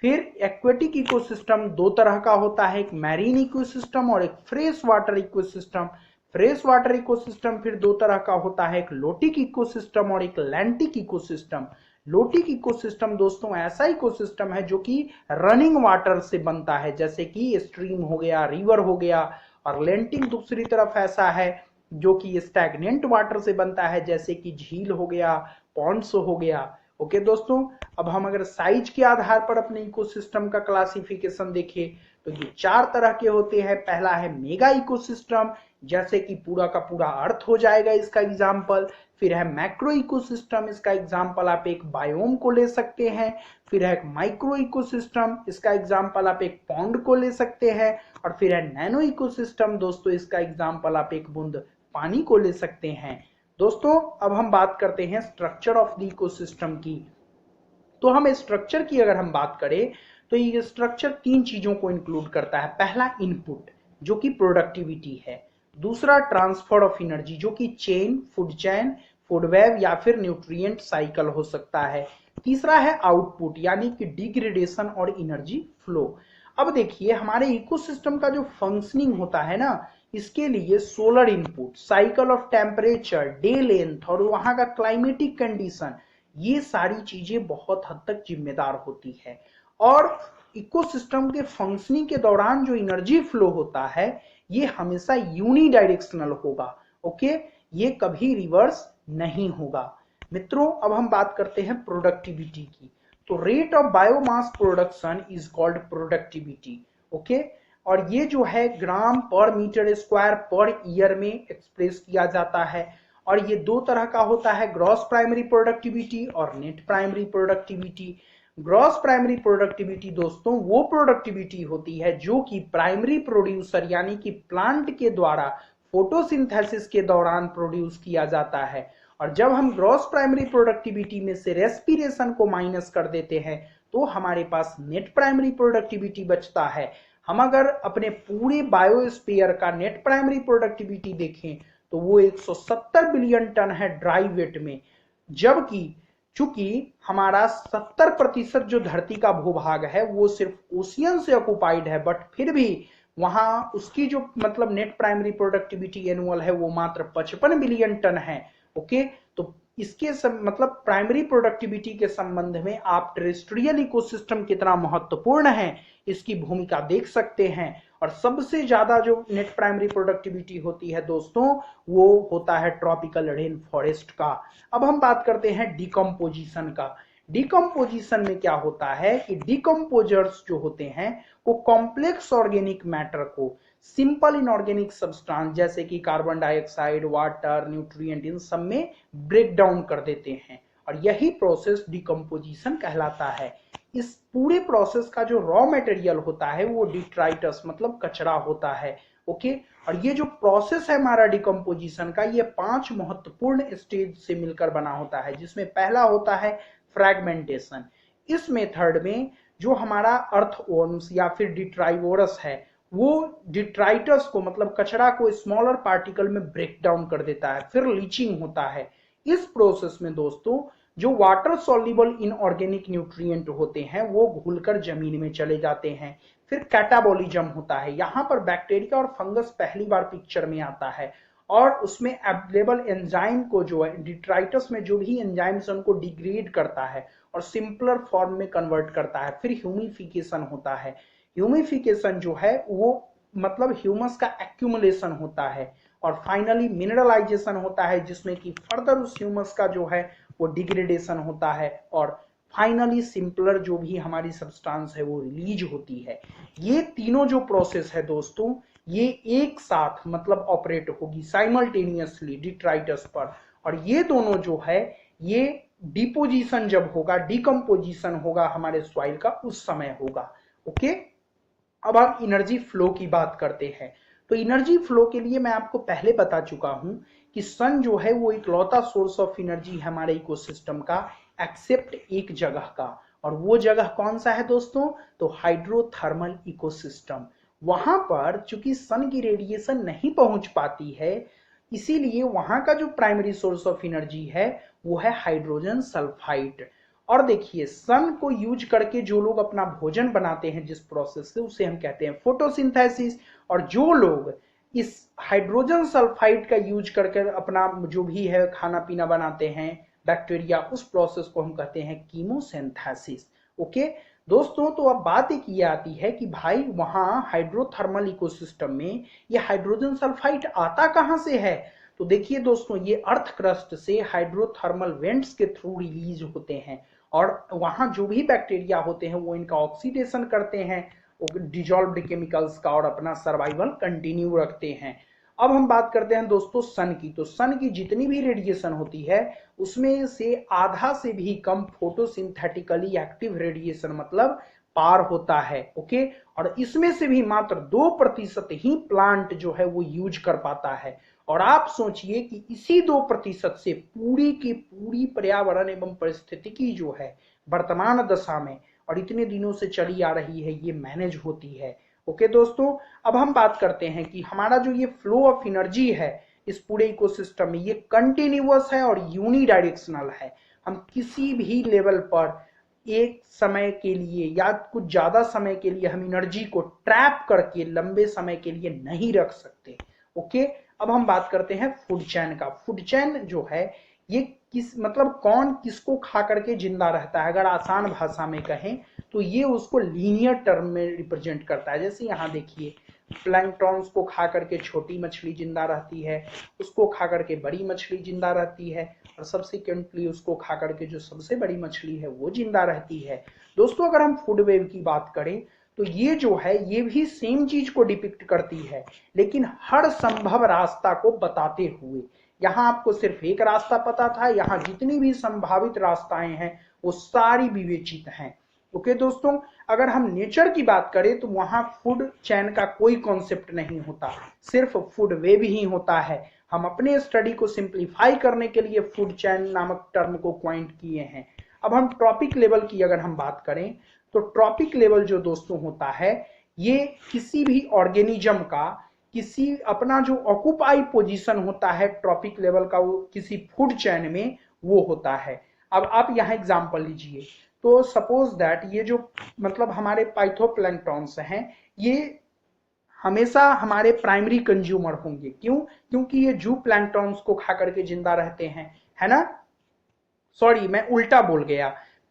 फिर एक्वेटिक इकोसिस्टम 2 तरह का होता है, एक मैरीन इकोसिस्टम और एक fresh water ecosystem. Fresh water ecosystem फिर 2 तरह का होता है, एक लोटिक इकोसिस्टम और एक लैंटिक इकोसिस्टम। लोटिक इकोसिस्टम दोस्तों ऐसा इकोसिस्टम है जो कि रनिंग वाटर से बनता है, जैसे कि स्ट्रीम हो गया, रिवर हो गया। और लैंटिक दूसरी तरफ ऐसा है जो कि स्टैग्नेंट वाटर से बनता है, जैसे कि झील हो गया, पॉन्ड्स हो गया। ओके दोस्तों, अब हम अगर साइज के आधार पर अपने इकोसिस्टम का क्लासिफिकेशन देखें तो ये 4 तरह के होते हैं। पहला है मेगा इकोसिस्टम, जैसे कि पूरा का पूरा अर्थ हो जाएगा इसका एग्जाम्पल। फिर है मैक्रो इकोसिस्टम, इसका एग्जाम्पल आप एक बायोम को ले सकते हैं। फिर है माइक्रो इकोसिस्टम, इसका एग्जाम्पल आप एक पॉन्ड को ले सकते हैं। और फिर है नैनो इकोसिस्टम, दोस्तों इसका एग्जाम्पल आप एक बूंद पानी को ले सकते हैं। दोस्तों अब हम बात करते हैं स्ट्रक्चर ऑफ द इकोसिस्टम की। तो हम स्ट्रक्चर की अगर हम बात करें तो ये स्ट्रक्चर 3 चीजों को इंक्लूड करता है। पहला इनपुट जो कि प्रोडक्टिविटी है, दूसरा ट्रांसफर ऑफ एनर्जी जो कि चेन, फूड वेब या फिर न्यूट्रिएंट साइकिल हो सकता है, तीसरा है आउटपुट यानी कि डिग्रेडेशन और एनर्जी फ्लो। अब देखिए हमारे इकोसिस्टम का जो फंक्शनिंग होता है ना, इसके लिए solar input, cycle of temperature, day length और वहां का क्लाइमेटिक कंडीशन, ये सारी चीजें बहुत हद तक जिम्मेदार होती है। और इकोसिस्टम के फंक्शनिंग के दौरान जो एनर्जी फ्लो होता है ये हमेशा यूनिडायरेक्शनल होगा। ओके, ये कभी रिवर्स नहीं होगा। मित्रों अब हम बात करते हैं प्रोडक्टिविटी की। तो rate of biomass production is called productivity. Okay, और ये जो है ग्राम पर मीटर स्क्वायर पर ईयर में एक्सप्रेस किया जाता है। और ये 2 तरह का होता है, ग्रॉस प्राइमरी प्रोडक्टिविटी और net primary productivity. Gross primary productivity दोस्तों वो प्रोडक्टिविटी होती है जो कि प्राइमरी प्रोड्यूसर यानी कि प्लांट के द्वारा फोटोसिंथेसिस के दौरान प्रोड्यूस किया जाता है। और जब हम ग्रॉस प्राइमरी प्रोडक्टिविटी में से रेस्पिरेशन को माइनस कर देते हैं तो हमारे पास नेट प्राइमरी प्रोडक्टिविटी बचता है। हम अगर अपने पूरे बायोस्फीयर का नेट प्राइमरी प्रोडक्टिविटी देखें तो वो 170 बिलियन टन है ड्राई वेट में, जबकि चूंकि हमारा 70% जो धरती का भूभाग है वो सिर्फ ओशियन से ऑक्युपाइड है, बट फिर भी वहां उसकी जो मतलब नेट प्राइमरी प्रोडक्टिविटी एनुअल है वो मात्र 55 बिलियन टन है। ओके, तो इसके मतलब प्राइमरी प्रोडक्टिविटी के संबंध में आप टेरेस्ट्रियल इकोसिस्टम कितना महत्वपूर्ण है इसकी भूमिका देख सकते हैं। और सबसे ज्यादा जो नेट प्राइमरी प्रोडक्टिविटी होती है दोस्तों वो होता है ट्रॉपिकल रेन फॉरेस्ट का। अब हम बात करते हैं डिकम्पोजिशन का। डिकम्पोजिशन में क्या होता है कि डिकम्पोजर्स जो होते हैं वो कॉम्प्लेक्स ऑर्गेनिक मैटर को सिंपल इनऑर्गेनिक सब्सटेंस जैसे कि कार्बन डाइऑक्साइड, वाटर, न्यूट्रिएंट, इन सब में ब्रेक डाउन कर देते हैं और यही प्रोसेस डिकम्पोजिशन कहलाता है। इस पूरे प्रोसेस का जो रॉ मटेरियल होता है वो डिट्राइटस मतलब कचरा होता है। ओके, और ये जो प्रोसेस है हमारा डिकम्पोजिशन का ये 5 महत्वपूर्ण स्टेज से मिलकर बना होता है, जिसमें पहला होता है फ्रैगमेंटेशन। इस मेथड में जो हमारा अर्थवर्म्स या फिर डिट्राइवोरस है वो डिट्राइटस को मतलब कचरा को स्मॉलर पार्टिकल में ब्रेक डाउन कर देता है, फिर लीचिंग होता है। इस प्रोसेस में दोस्तों जो वाटर सॉल्युबल इनऑर्गेनिक न्यूट्रिएंट होते हैं वो घुलकर जमीन में चले जाते हैं। फिर कैटाबॉलिज्म होता है, यहाँ पर बैक्टीरिया और फंगस पहली बार पिक्चर में आता है और उसमें अवेलेबल एंजाइम को जो है डिट्राइटस में जो भी एंजाइम्स उनको डिग्रेड करता है और सिंपलर फॉर्म में कन्वर्ट करता है। फिर ह्यूमिफिकेशन होता है। ह्यूमिफिकेशन जो है वो मतलब ह्यूमस का एक्यूमुलेशन होता है और फाइनली मिनरलाइजेशन होता है जिसमें कि फर्दर उस ह्यूमस का जो है वो डिग्रेडेशन होता है और फाइनली सिंपलर जो भी हमारी सब्सटेंस है वो रिलीज होती है। ये तीनों जो प्रोसेस है दोस्तों ये एक साथ मतलब ऑपरेट होगी साइमल्टेनियसली डिट्राइटस पर, और ये दोनों जो है ये डिपोजिशन जब होगा, डिकम्पोजिशन होगा हमारे सॉइल का उस समय होगा। ओके, अब हम एनर्जी फ्लो की बात करते हैं। तो एनर्जी फ्लो के लिए मैं आपको पहले बता चुका हूं कि सन जो है वो इकलौता सोर्स ऑफ एनर्जी है हमारे इकोसिस्टम का, एक्सेप्ट एक जगह का, और वो जगह कौन सा है दोस्तों? तो हाइड्रोथर्मल इकोसिस्टम। वहां पर चूंकि सन की रेडिएशन नहीं पहुंच पाती है इसीलिए वहां का जो प्राइमरी सोर्स ऑफ एनर्जी है वो है हाइड्रोजन सल्फाइड। और देखिए सन को यूज करके जो लोग अपना भोजन बनाते हैं जिस प्रोसेस से उसे हम कहते हैं फोटोसिंथेसिस, और जो लोग इस हाइड्रोजन सल्फाइड का यूज करके अपना जो भी है खाना पीना बनाते हैं बैक्टीरिया, उस प्रोसेस को हम कहते हैं कीमोसिंथेसिस। ओके दोस्तों, तो अब बात एक ये आती है कि भाई वहां हाइड्रोथर्मल इकोसिस्टम में ये हाइड्रोजन सल्फाइड आता कहां से है? तो देखिए दोस्तों ये अर्थ क्रस्ट से हाइड्रोथर्मल वेंट्स के थ्रू रिलीज होते हैं और वहां जो भी बैक्टीरिया होते हैं वो इनका ऑक्सीडेशन करते हैं डिजॉल्व्ड केमिकल्स का और अपना सर्वाइवल कंटिन्यू रखते हैं। अब हम बात करते हैं दोस्तों सन की। तो सन की जितनी भी रेडिएशन होती है उसमें से आधा से भी कम फोटोसिंथेटिकली एक्टिव रेडिएशन मतलब पार होता है। ओके, और इसमें से भी मात्र 2% ही प्लांट जो है वो यूज कर पाता है। और आप सोचिए कि इसी 2% से पूरी की पूरी पर्यावरण एवं परिस्थितिकी जो है वर्तमान दशा में और इतने दिनों से चली आ रही है ये मैनेज होती है। ओके दोस्तों, अब हम बात करते हैं कि हमारा जो ये फ्लो ऑफ एनर्जी है इस पूरे इकोसिस्टम में ये कंटिन्यूअस है और यूनिडायरेक्शनल है। हम किसी भी लेवल पर एक समय के लिए या कुछ ज्यादा समय के लिए हम एनर्जी को ट्रैप करके लंबे समय के लिए नहीं रख सकते। ओके, अब हम बात करते हैं फूड चेन का। फूड चेन जो है ये किस मतलब कौन किसको खा करके जिंदा रहता है, अगर आसान भाषा में कहें तो ये उसको लीनियर टर्म में रिप्रेजेंट करता है। जैसे यहाँ देखिए प्लैंकटॉन्स को खा करके छोटी मछली जिंदा रहती है, उसको खा करके बड़ी मछली जिंदा रहती है और सब्सिक्वेंटली उसको खा करके जो सबसे बड़ी मछली है वो जिंदा रहती है। दोस्तों अगर हम फूड वेव की बात करें तो ये जो है ये भी सेम चीज को डिपिक्ट करती है लेकिन हर संभव रास्ता को बताते हुए। यहाँ आपको सिर्फ एक रास्ता पता था, यहाँ जितनी भी संभावित रास्ताएं हैं वो सारी विवेचित हैं। ओके दोस्तों, अगर हम नेचर की बात करें तो वहां फूड चेन का कोई कॉन्सेप्ट नहीं होता, सिर्फ फूड वेव ही होता है। हम अपने स्टडी को सिंप्लीफाई करने के लिए फूड चेन नामक टर्म को क्वाइंट किए हैं। अब हम ट्रॉपिक लेवल की अगर हम बात करें तो ट्रॉपिक लेवल जो दोस्तों होता है, ये किसी भी ऑर्गेनिज्म का किसी अपना जो ऑक्यूपाई पोजीशन होता है ट्रॉपिक लेवल का, वो किसी फूड चेन में वो होता है। अब आप यहाँ एग्जांपल लीजिए, तो सपोज दैट ये जो मतलब हमारे पाइथोप्लैंक्टॉन्स हैं, ये हमेशा हमारे प्राइमरी कंज्यूमर होंगे। क्यों? क्योंकि ये जू प्लैंक्टॉन्स को खा करके जिंदा रहते हैं, है ना। सॉरी, मैं उल्टा बोल गया,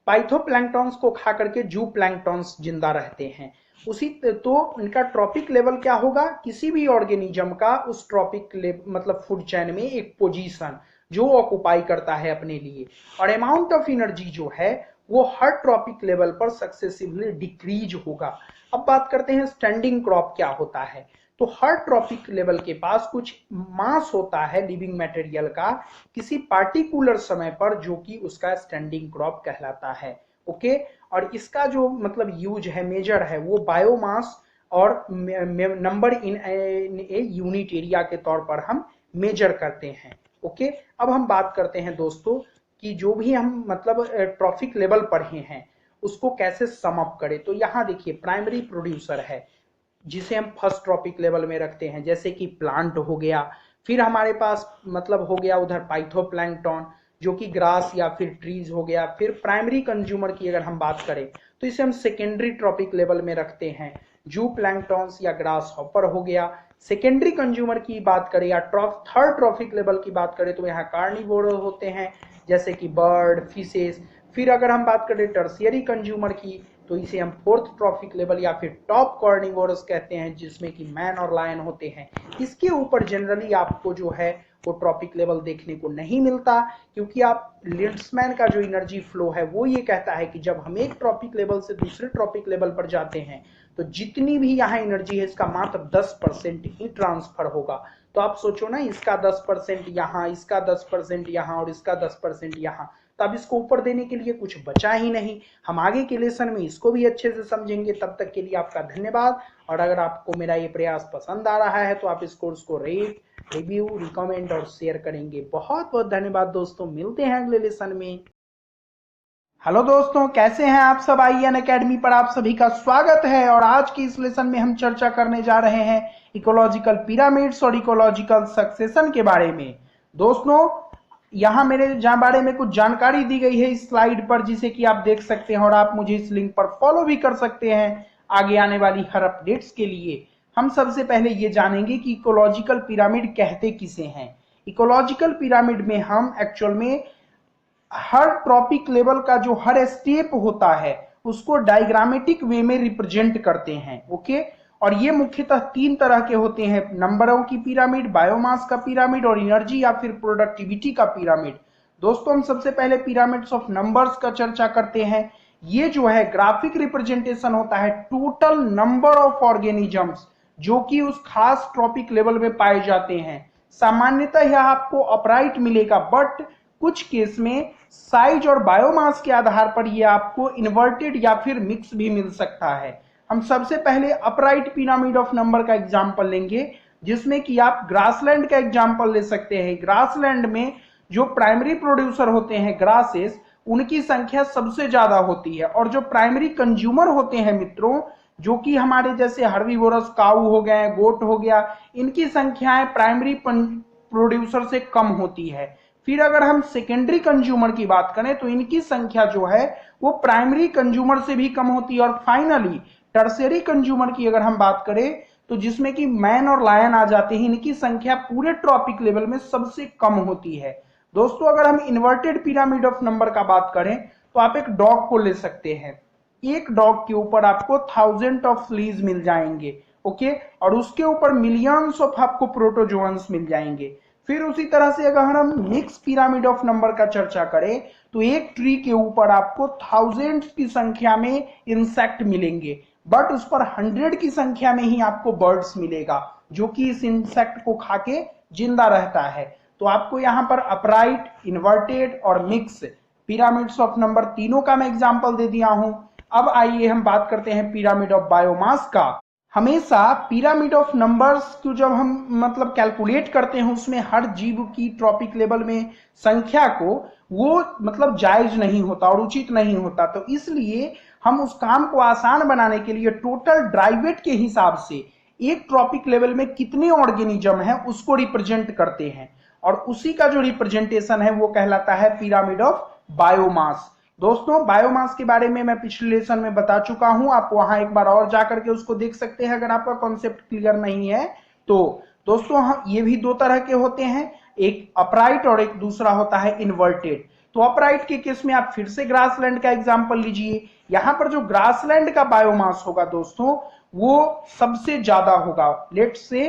पाइथोप्लैंक्टॉन्स को खा करके जू प्लैंक्टॉन्स जिंदा रहते हैं। उसी तो इनका ट्रॉपिक लेवल क्या होगा, किसी भी ऑर्गेनिज्म का उस ट्रॉपिक मतलब फूड चेन में एक पोजीशन जो ऑक्युपाई करता है अपने लिए, और अमाउंट ऑफ एनर्जी जो है वो हर ट्रॉपिक लेवल पर सक्सेसिवली डिक्रीज होगा। अब बात करते हैं स्टैंडिंग क्रॉप क्या होता है। तो हर ट्रॉपिक लेवल के पास कुछ मास होता है लिविंग मटेरियल का किसी पार्टिकुलर समय पर, जो कि उसका स्टैंडिंग क्रॉप कहलाता है। ओके, और इसका जो मतलब यूज है, मेजर है, वो बायोमास और number in a unit area के तौर पर हम मेजर करते हैं। ओके, अब हम बात करते हैं दोस्तों कि जो भी हम मतलब ट्रॉपिक लेवल पढ़े हैं उसको कैसे सम अप करें। तो यहाँ देखिए, प्राइमरी प्रोड्यूसर है जिसे हम फर्स्ट ट्रॉपिक लेवल में रखते हैं, जैसे कि प्लांट हो गया। फिर हमारे पास मतलब हो गया उधर पाइथोप्लैंक्टन जो कि ग्रास या फिर ट्रीज हो गया। फिर प्राइमरी कंज्यूमर की अगर हम बात करें तो इसे हम सेकेंडरी ट्रॉपिक लेवल में रखते हैं, जू प्लैंक्टॉन्स या ग्रास हॉपर हो गया। सेकेंडरी कंज्यूमर की बात करें या थर्ड ट्रॉपिक लेवल की बात करें तो यहाँ कार्निवोर होते हैं, जैसे कि बर्ड, फिशेस। फिर अगर हम बात करें टर्शियरी कंज्यूमर की तो इसे हम फोर्थ ट्रॉपिक लेवल या फिर टॉप कार्निवोरस कहते हैं, जिसमें कि मैन और लायन होते हैं। इसके ऊपर जनरली आपको जो है वो ट्रॉपिक लेवल देखने को नहीं मिलता, क्योंकि आप लिंड्समैन का जो एनर्जी फ्लो है वो ये कहता है कि जब हम एक ट्रॉपिक लेवल से दूसरे ट्रॉपिक लेवल पर जाते हैं तो जितनी भी यहाँ एनर्जी है इसका मात्र 10% ही ट्रांसफर होगा। तो आप सोचो ना, इसका 10% यहाँ, इसका 10% यहाँ और इसका 10% यहाँ, तो अब इसको ऊपर देने के लिए कुछ बचा ही नहीं। हम आगे के लेसन में इसको भी अच्छे से समझेंगे। तब तक के लिए आपका धन्यवाद, और अगर आपको मेरा ये प्रयास पसंद आ रहा है तो आप इस कोर्स को रेट, रिव्यू, रिकमेंड और शेयर करेंगे। बहुत बहुत धन्यवाद दोस्तों, मिलते हैं अगले लेसन में। हेलो दोस्तों, कैसे हैं आप सब। IN अकेडमी पर आप सभी का स्वागत है, और आज की इस लेसन में हम चर्चा करने जा रहे हैं इकोलॉजिकल पिरामिड्स और इकोलॉजिकल सक्सेशन के बारे में। दोस्तों, यहाँ मेरे बारे में कुछ जानकारी दी गई है इस स्लाइड पर, जिसे कि आप देख सकते हैं, और आप मुझे इस लिंक पर फॉलो भी कर सकते हैं आगे आने वाली हर अपडेट्स के लिए। हम सबसे पहले ये जानेंगे कि इकोलॉजिकल पिरामिड कहते किसे हैं। इकोलॉजिकल पिरामिड में हम एक्चुअल में हर ट्रॉपिक लेवल का जो हर स्टेप होता है उसको डायग्रामेटिक वे में रिप्रेजेंट करते हैं। ओके, और ये मुख्यतः 3 तरह के होते हैं, नंबरों की पिरामिड, बायोमास का पिरामिड और एनर्जी या फिर प्रोडक्टिविटी का पिरामिड। दोस्तों, हम सबसे पहले पिरामिड्स ऑफ नंबर्स का चर्चा करते हैं। ये जो है ग्राफिक रिप्रेजेंटेशन होता है टोटल नंबर ऑफ ऑर्गेनिजम्स जो कि उस खास ट्रॉपिक लेवल में पाए जाते हैं। सामान्यतः यह आपको अपराइट मिलेगा, बट कुछ केस में साइज और बायोमास के आधार पर यह आपको इन्वर्टेड या फिर मिक्स भी मिल सकता है। हम सबसे पहले अपराइट पिरामिड ऑफ नंबर का एग्जांपल लेंगे, जिसमें कि आप ग्रासलैंड का एग्जांपल ले सकते हैं। ग्रासलैंड में जो प्राइमरी प्रोड्यूसर होते हैं ग्रासेस, उनकी संख्या सबसे ज्यादा होती है, और जो प्राइमरी कंज्यूमर होते हैं मित्रों, जो कि हमारे जैसे हर्बीवोरस काऊ हो गए, गोट हो गया, इनकी संख्याएं प्राइमरी प्रोड्यूसर से कम होती है। फिर अगर हम सेकेंडरी कंज्यूमर की बात करें तो इनकी संख्या जो है वो प्राइमरी कंज्यूमर से भी कम होती है। और फाइनली टर्शियरी कंज्यूमर की अगर हम बात करें तो जिसमें कि मैन और लायन आ जाते हैं, इनकी संख्या पूरे ट्रॉपिक लेवल में सबसे कम होती है। दोस्तों, अगर हम इन्वर्टेड पिरामिड ऑफ नंबर का बात करें तो आप एक डॉग को ले सकते हैं। एक डॉग के ऊपर आपको 1000 ऑफ फ्लीज मिल जाएंगे। ओके, और उसके ऊपर मिलियंस ऑफ आपको प्रोटोजोअन्स मिल जाएंगे। फिर उसी तरह से अगर हम मिक्स पिरामिड ऑफ नंबर का चर्चा करें तो एक ट्री के ऊपर आपको 1000 की संख्या में इंसेक्ट मिलेंगे, बट उस पर 100 की संख्या में ही आपको बर्ड्स मिलेगा जो कि इस इंसेक्ट को खा के जिंदा रहता है। तो आपको यहाँ पर अपराइट, इन्वर्टेड और मिक्स पिरामिड्स ऑफ नंबर तीनों का मैं एग्जाम्पल दे दिया हूं। अब आइए हम बात करते हैं पिरामिड ऑफ बायोमास का। हमेशा पिरामिड ऑफ नंबर्स को जब हम मतलब कैलकुलेट करते हैं उसमें हर जीव की ट्रॉपिक लेवल में संख्या को वो मतलब जायज नहीं होता और उचित नहीं होता। तो इसलिए हम उस काम को आसान बनाने के लिए टोटल ड्राई वेट के हिसाब से एक ट्रॉपिक लेवल में कितने ऑर्गेनिज्म है उसको रिप्रेजेंट करते हैं और उसी का जो रिप्रेजेंटेशन है वो कहलाता है पिरामिड ऑफ बायोमास। दोस्तों बायोमास के बारे में मैं पिछले लेसन में बता चुका हूं, आप वहां एक बार और जाकर के उसको देख सकते हैं अगर आपका कॉन्सेप्ट क्लियर नहीं है तो। दोस्तों ये भी दो तरह के होते हैं, एक अपराइट और एक दूसरा होता है इन्वर्टेड। तो अपराइट के केस में आप फिर से ग्रासलैंड का एग्जांपल लीजिए। यहां पर जो ग्रासलैंड का बायोमास होगा दोस्तों वो सबसे ज्यादा होगा, लेट्स से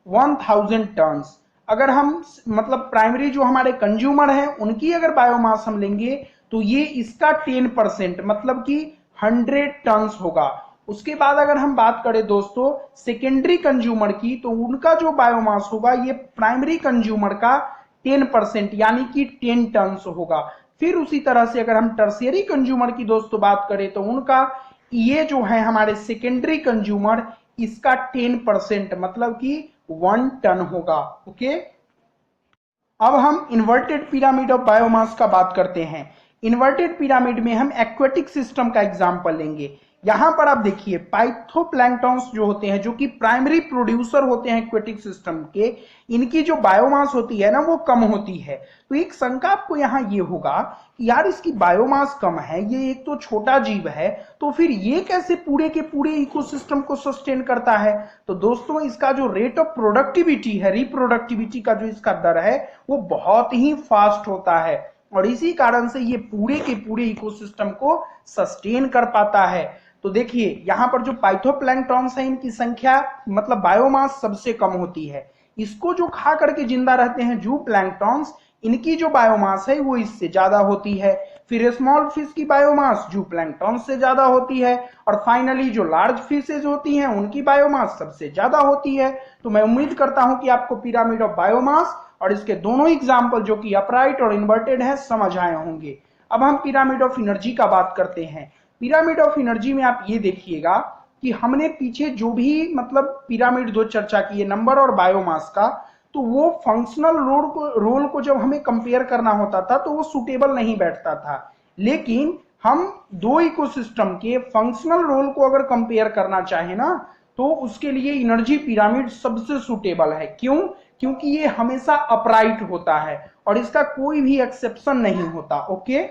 1000 टन्स। अगर हम मतलब प्राइमरी जो हमारे कंज्यूमर हैं उनकी अगर बायोमास हम लेंगे तो ये इसका 10% मतलब कि 100 टन्स होगा। उसके बाद अगर हम बात करें दोस्तों सेकेंडरी कंज्यूमर की तो उनका जो बायोमास होगा ये प्राइमरी कंज्यूमर का 10% यानी कि 10 टन्स होगा। फिर उसी तरह से अगर हम टर्शियरी कंज्यूमर की दोस्तों बात करें तो उनका ये जो है हमारे सेकेंडरी कंज्यूमर इसका 10% मतलब कि 1 टन होगा। ओके, अब हम इन्वर्टेड पिरामिड ऑफ बायोमास का बात करते हैं। इन्वर्टेड पिरामिड में हम एक्वेटिक सिस्टम का एग्जांपल लेंगे। यहां पर आप देखिए पाइथोप्लैंक्टन्स जो होते हैं जो कि प्राइमरी प्रोड्यूसर होते हैं एक्वेटिक सिस्टम के, इनकी जो बायोमास होती है ना वो कम होती है। तो एक शंका आपको यहाँ ये होगा कि यार इसकी बायोमास कम है, ये एक तो छोटा जीव है, तो फिर ये कैसे पूरे के पूरे इकोसिस्टम को सस्टेन करता है। तो दोस्तों इसका जो रेट ऑफ प्रोडक्टिविटी है, रिप्रोडक्टिविटी का जो इसका दर है वो बहुत ही फास्ट होता है और इसी कारण से ये पूरे के पूरे इकोसिस्टम को सस्टेन कर पाता है। तो देखिए यहां पर जो पाइथोप्लैंक्टन्स है इनकी संख्या मतलब बायोमास सबसे कम होती है। इसको जो खा करके जिंदा रहते हैं जू प्लैंक्टन्स, इनकी जो बायोमास है वो इससे ज्यादा होती है। फिर स्मॉल फिश की बायोमास जू प्लैंक्टन से ज्यादा होती है और फाइनली जो लार्ज फिशेज होती हैं उनकी बायोमास सबसे ज्यादा होती है। तो मैं उम्मीद करता हूं कि आपको पिरामिड ऑफ बायोमास और इसके दोनों एग्जाम्पल जो कि अपराइट और इन्वर्टेड है समझ आए होंगे। अब हम पिरामिड ऑफ एनर्जी का बात करते हैं। पिरामिड ऑफ एनर्जी में आप ये देखिएगा कि हमने पीछे जो भी मतलब पिरामिड दो चर्चा की है नंबर और बायोमास का, तो वो फंक्शनल रोल को जब हमें कंपेयर करना होता था तो वो सुटेबल नहीं बैठता था। लेकिन हम दो इकोसिस्टम के फंक्शनल रोल को अगर कंपेयर करना चाहे ना तो उसके लिए एनर्जी पिरामिड सबसे सुटेबल है। क्यों? क्योंकि ये हमेशा अपराइट होता है और इसका कोई भी एक्सेप्शन नहीं होता। ओके,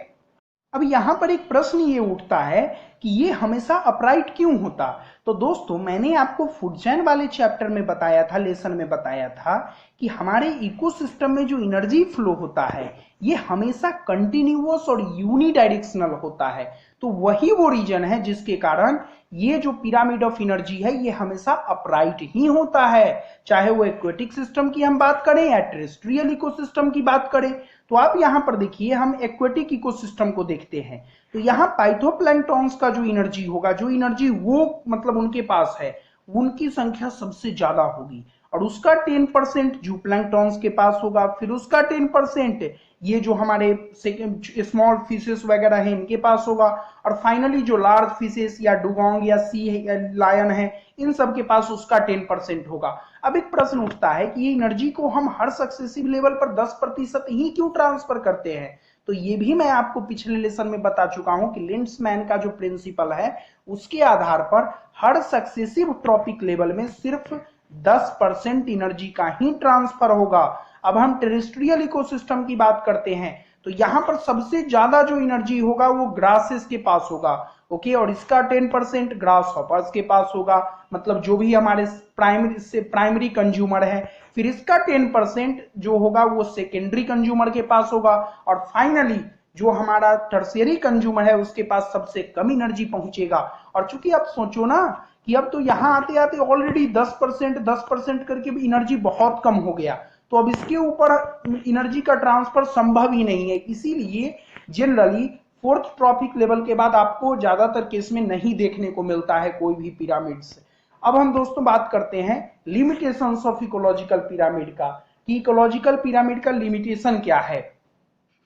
अब यहां पर एक प्रश्न ये उठता है कि ये हमेशा अपराइट क्यों होता। तो दोस्तों मैंने आपको फूड चेन वाले चैप्टर में बताया था, लेसन में बताया था कि हमारे इकोसिस्टम में जो एनर्जी फ्लो होता है ये हमेशा कंटिन्यूअस और यूनिडायरेक्शनल होता है। तो वही वो रीजन है जिसके कारण ये जो पिरामिड ऑफ एनर्जी है ये हमेशा अपराइट ही होता है, चाहे वो एक्वेटिक सिस्टम की हम बात करें या टेरेस्ट्रियल इकोसिस्टम की बात करें। तो आप यहां पर देखिए हम एक्वेटिक इकोसिस्टम को देखते हैं तो यहाँ पाइथोप्लैंक्टन्स का जो एनर्जी होगा, जो एनर्जी वो मतलब उनके पास है उनकी संख्या सबसे ज्यादा होगी और उसका 10% जूप्लैंक्टन्स के पास होगा, फिर उसका 10% ये जो हमारे स्मॉल फिशेस वगैरह है इनके पास होगा और फाइनली जो लार्ज फिशेस या डुगोंग या सी लायन है इन सब के पास उसका 10% होगा। अब एक प्रश्न उठता है कि ये एनर्जी को हम हर सक्सेसिव लेवल पर 10% ही क्यों ट्रांसफर करते हैं। तो ये भी मैं आपको पिछले लेसन में बता चुका हूं कि लिंड्समैन का जो प्रिंसिपल है उसके आधार पर हर सक्सेसिव ट्रॉपिक लेवल में सिर्फ 10% एनर्जी का ही ट्रांसफर होगा। अब हम टेरेस्ट्रियल इकोसिस्टम की बात करते हैं तो यहां पर सबसे ज्यादा जो एनर्जी होगा वो ग्रासेस के पास होगा। ओके, और इसका 10% ग्रास हॉपर्स के पास होगा, मतलब जो भी हमारे प्राइमरी कंज्यूमर है। फिर इसका 10% जो होगा वो सेकेंडरी कंज्यूमर के पास होगा और फाइनली जो हमारा टर्शियरी कंज्यूमर है उसके पास सबसे कम एनर्जी पहुंचेगा। और चूंकि आप सोचो ना कि अब तो यहां आते आते ऑलरेडी 10% करके भी एनर्जी बहुत कम हो गया, तो अब इसके ऊपर एनर्जी का ट्रांसफर संभव ही नहीं है। इसीलिए जनरली फोर्थ ट्रॉपिक लेवल के बाद आपको ज्यादातर केस में नहीं देखने को मिलता है कोई भी पिरामिड्स। अब हम दोस्तों बात करते हैं लिमिटेशंस ऑफ इकोलॉजिकल पिरामिड का, कि इकोलॉजिकल पिरामिड का लिमिटेशन क्या है।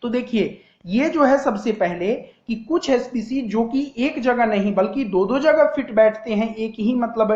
तो देखिए ये जो है सबसे पहले कि कुछ स्पीसीज जो कि एक जगह नहीं बल्कि दो दो जगह फिट बैठते हैं एक ही मतलब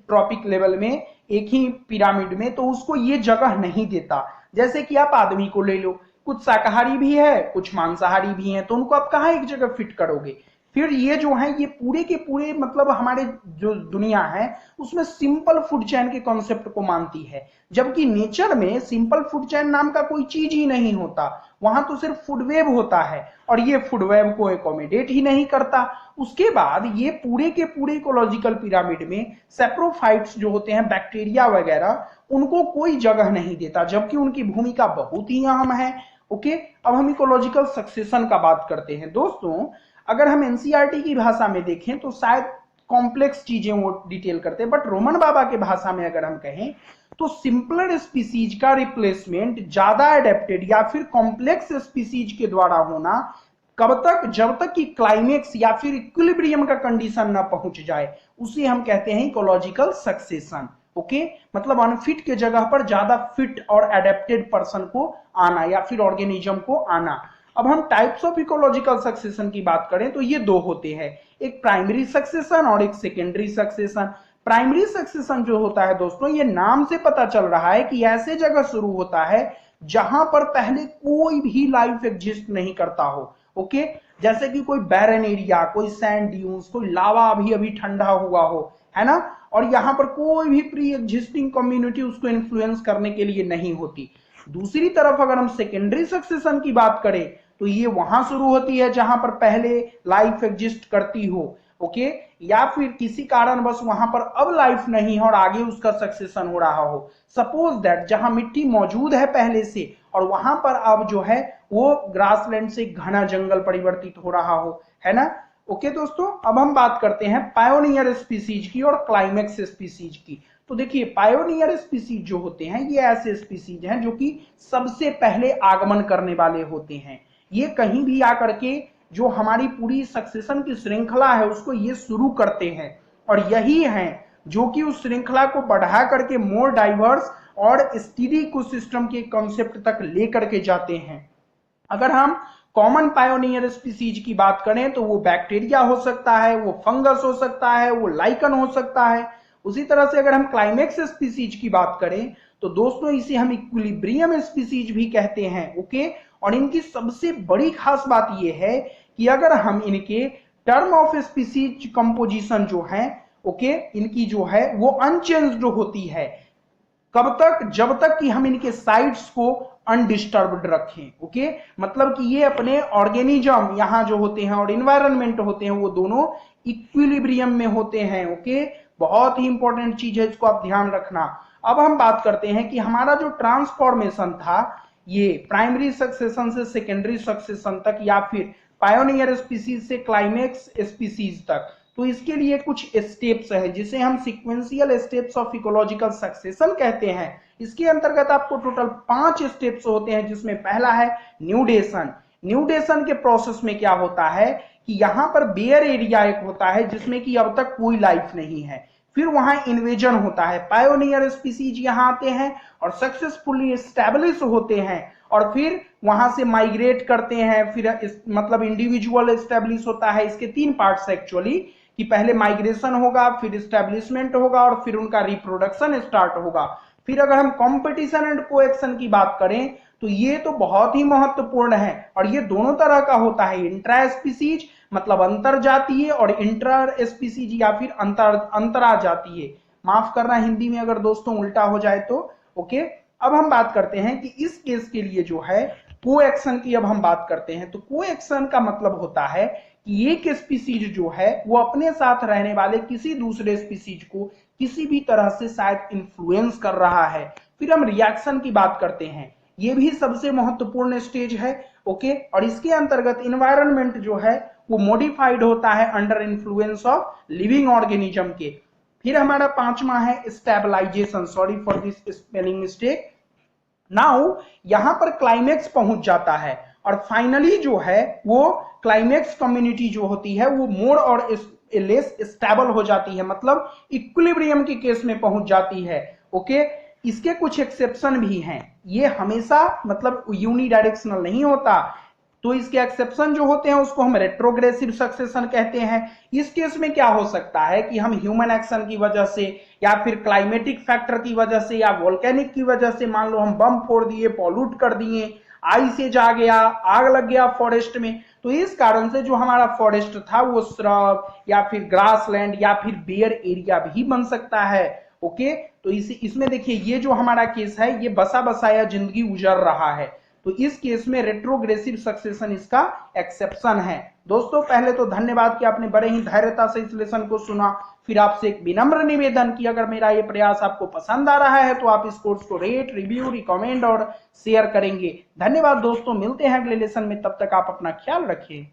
ट्रॉपिक लेवल में, एक ही पिरामिड में, तो उसको ये जगह नहीं देता। जैसे कि आप आदमी को ले लो, कुछ शाकाहारी भी है, कुछ मांसाहारी भी है, तो उनको आप कहाँ एक जगह फिट करोगे। फिर ये जो है ये पूरे के पूरे मतलब हमारे जो दुनिया है उसमें सिंपल फूड चेन के कॉन्सेप्ट को मानती है, जबकि नेचर में सिंपल फूड चेन नाम का कोई चीज ही नहीं होता। वहां तो सिर्फ फूड वेब होता है और ये फूड वेब को एकोमोडेट ही नहीं करता। उसके बाद ये पूरे के पूरे इकोलॉजिकल पिरामिड में सेप्रोफाइट्स जो होते हैं, बैक्टीरिया वगैरह, उनको कोई जगह नहीं देता, जबकि उनकी भूमिका बहुत ही अहम है। ओके, अब हम इकोलॉजिकल सक्सेशन का बात करते हैं। दोस्तों, अगर हम एनसीईआरटी की भाषा में देखें तो शायद कॉम्प्लेक्स चीजें वो डिटेल करते हैं, बट रोमन बाबा के भाषा में अगर हम कहें तो सिंपलर स्पीसीज का रिप्लेसमेंट ज्यादा एडेप्टेड या फिर कॉम्प्लेक्स स्पीसीज के द्वारा होना कब तक, जब तक कि क्लाइमेक्स या फिर इक्विलिब्रियम का कंडीशन ना पहुंच जाए, उसे हम कहते हैं इकोलॉजिकल सक्सेशन। ओके, मतलब अनफिट के जगह पर ज्यादा फिट और एडेप्टेड पर्सन को आना या फिर ऑर्गेनिज्म को आना। अब हम टाइप्स ऑफ इकोलॉजिकल सक्सेशन की बात करें तो ये दो होते हैं, एक प्राइमरी सक्सेशन और एक सेकेंडरी सक्सेशन। प्राइमरी सक्सेशन जो होता है दोस्तों, ये नाम से पता चल रहा है कि ऐसे जगह शुरू होता है जहां पर पहले कोई भी लाइफ एग्जिस्ट नहीं करता हो। ओके, जैसे कि कोई बैरन एरिया, कोई सैंड ड्यून्स, कोई लावा अभी अभी ठंडा हुआ हो, है ना, और यहां पर कोई भी प्री एग्जिस्टिंग कम्युनिटी उसको इन्फ्लुएंस करने के लिए नहीं होती। दूसरी तरफ अगर हम सेकेंडरी सक्सेशन की बात करें तो ये वहां शुरू होती है जहां पर पहले लाइफ एग्जिस्ट करती हो। ओके, या फिर किसी कारण बस वहां पर अब लाइफ नहीं है और आगे उसका सक्सेशन हो रहा हो। सपोज दैट जहां मिट्टी मौजूद है पहले से और वहां पर अब जो है वो ग्रासलैंड से घना जंगल परिवर्तित हो रहा हो, है ना। ओके दोस्तों, अब हम बात करते हैं पायोनियर स्पीसीज की और क्लाइमेक्स स्पीसीज की। तो देखिए, पायोनियर स्पीसीज जो होते हैं ये ऐसे स्पीसीज हैं जो कि सबसे पहले आगमन करने वाले होते हैं। ये कहीं भी आकर के जो हमारी पूरी सक्सेशन की श्रृंखला है उसको ये शुरू करते हैं, और यही हैं जो कि उस श्रृंखला को बढ़ा करके मोर डाइवर्स और स्टीडी इकोसिस्टम के कॉन्सेप्ट तक लेकर के जाते हैं। अगर हम कॉमन पायोनियर स्पीसीज की बात करें तो वो बैक्टीरिया हो सकता है, वो फंगस हो सकता है, वो लाइकन हो सकता है। उसी तरह से अगर हम क्लाइमेक्स स्पीसीज की बात करें तो दोस्तों इसे हम इक्विलिब्रियम स्पीसीज भी कहते हैं। ओके, और इनकी सबसे बड़ी खास बात यह है कि अगर हम इनके टर्म ऑफ स्पीसीज कंपोजिशन जो है, ओके, इनकी जो है वो अनचेंज्ड होती है। कब तक, जब तक कि हम इनके साइट्स को अनडिस्टर्ब्ड रखें। ओके, मतलब कि ये अपने ऑर्गेनिज्म यहाँ जो होते हैं और इन्वायरमेंट होते हैं वो दोनों इक्विलिब्रियम में होते हैं। ओके, बहुत ही इंपॉर्टेंट चीज है, इसको आप ध्यान रखना। अब हम बात करते हैं कि हमारा जो ट्रांसफॉर्मेशन था ये प्राइमरी सक्सेशन से सेकेंडरी सक्सेशन तक या फिर पायोनियर स्पीसीज से क्लाइमेक्स स्पीसीज तक, तो इसके लिए कुछ स्टेप्स है जिसे हम sequential steps of ecological succession कहते हैं। इसके अंतर्गत आपको टोटल 5 स्टेप्स होते हैं, जिसमें पहला है न्यूडेशन। न्यूडेशन के प्रोसेस में क्या होता है कि यहां पर बेयर एरिया एक होता है जिसमें कि अब तक कोई लाइफ नहीं है, फिर वहां इन्वेजन होता है, पायोनियर स्पीसीज यहां आते हैं और सक्सेसफुली एस्टैब्लिश होते हैं और फिर वहां से माइग्रेट करते हैं, फिर मतलब इंडिविजुअल एस्टैब्लिश होता है। इसके 3 पार्ट्स एक्चुअली, कि पहले माइग्रेशन होगा, फिर एस्टैब्लिशमेंट होगा और फिर उनका रिप्रोडक्शन स्टार्ट होगा। फिर अगर हम कंपटीशन एंड कोएक्शन की बात करें तो ये तो बहुत ही महत्वपूर्ण है और ये दोनों तरह का होता है, इंट्रा स्पीसीज मतलब अंतर जातीय और इंटर स्पीसीज या फिर अंतरा जातीय। माफ करना हिंदी में अगर दोस्तों उल्टा हो जाए तो। ओके, अब हम बात करते हैं कि इस केस के लिए जो है कोएक्शन की अब हम बात करते हैं। तो कोएक्शन का मतलब होता है कि एक स्पीसीज जो है वो अपने साथ रहने वाले किसी दूसरे स्पीसीज को किसी भी तरह से शायद इन्फ्लुएंस कर रहा है। फिर हम रिएक्शन की बात करते हैं, ये भी सबसे महत्वपूर्ण स्टेज है। ओके, और इसके अंतर्गत इन्वायरमेंट जो है वो मॉडिफाइड होता है under influence of living organism के। फिर हमारा 5वां है stabilisation, sorry for this spelling mistake. Now यहां पर क्लाइमेक्स पहुंच जाता है और फाइनली जो है वो क्लाइमेक्स कम्युनिटी जो होती है वो मोर और लेस स्टेबल हो जाती है, मतलब इक्विलिब्रियम के केस में पहुंच जाती है। ओके, इसके कुछ एक्सेप्शन भी हैं, ये हमेशा मतलब यूनिडायरेक्शनल नहीं होता। तो इसके एक्सेप्शन जो होते हैं उसको हम रेट्रोग्रेसिव सक्सेशन कहते हैं। इस केस में क्या हो सकता है कि हम ह्यूमन एक्शन की वजह से या फिर क्लाइमेटिक फैक्टर की वजह से या वोल्केनिक की वजह से, मान लो हम बम फोड़ दिए, पॉल्यूट कर दिए, आइस एज आ गया, आग लग गया फॉरेस्ट में, तो इस कारण से जो हमारा फॉरेस्ट था वो श्रब या फिर ग्रासलैंड या फिर बेयर एरिया भी बन सकता है। ओके, तो इसमें देखिए ये जो हमारा केस है ये बसा बसाया जिंदगी गुजर रहा है, तो इस केस में रेट्रोग्रेसिव सक्सेशन इसका एक्सेप्शन है। दोस्तों पहले तो धन्यवाद कि आपने बड़े ही धैर्यता से इस लेसन को सुना। फिर आपसे एक विनम्र निवेदन कि अगर मेरा ये प्रयास आपको पसंद आ रहा है तो आप इस कोर्स को रेट, रिव्यू, रिकमेंड और शेयर करेंगे। धन्यवाद दोस्तों, मिलते हैं अगले लेसन में, तब तक आप अपना ख्याल रखिए।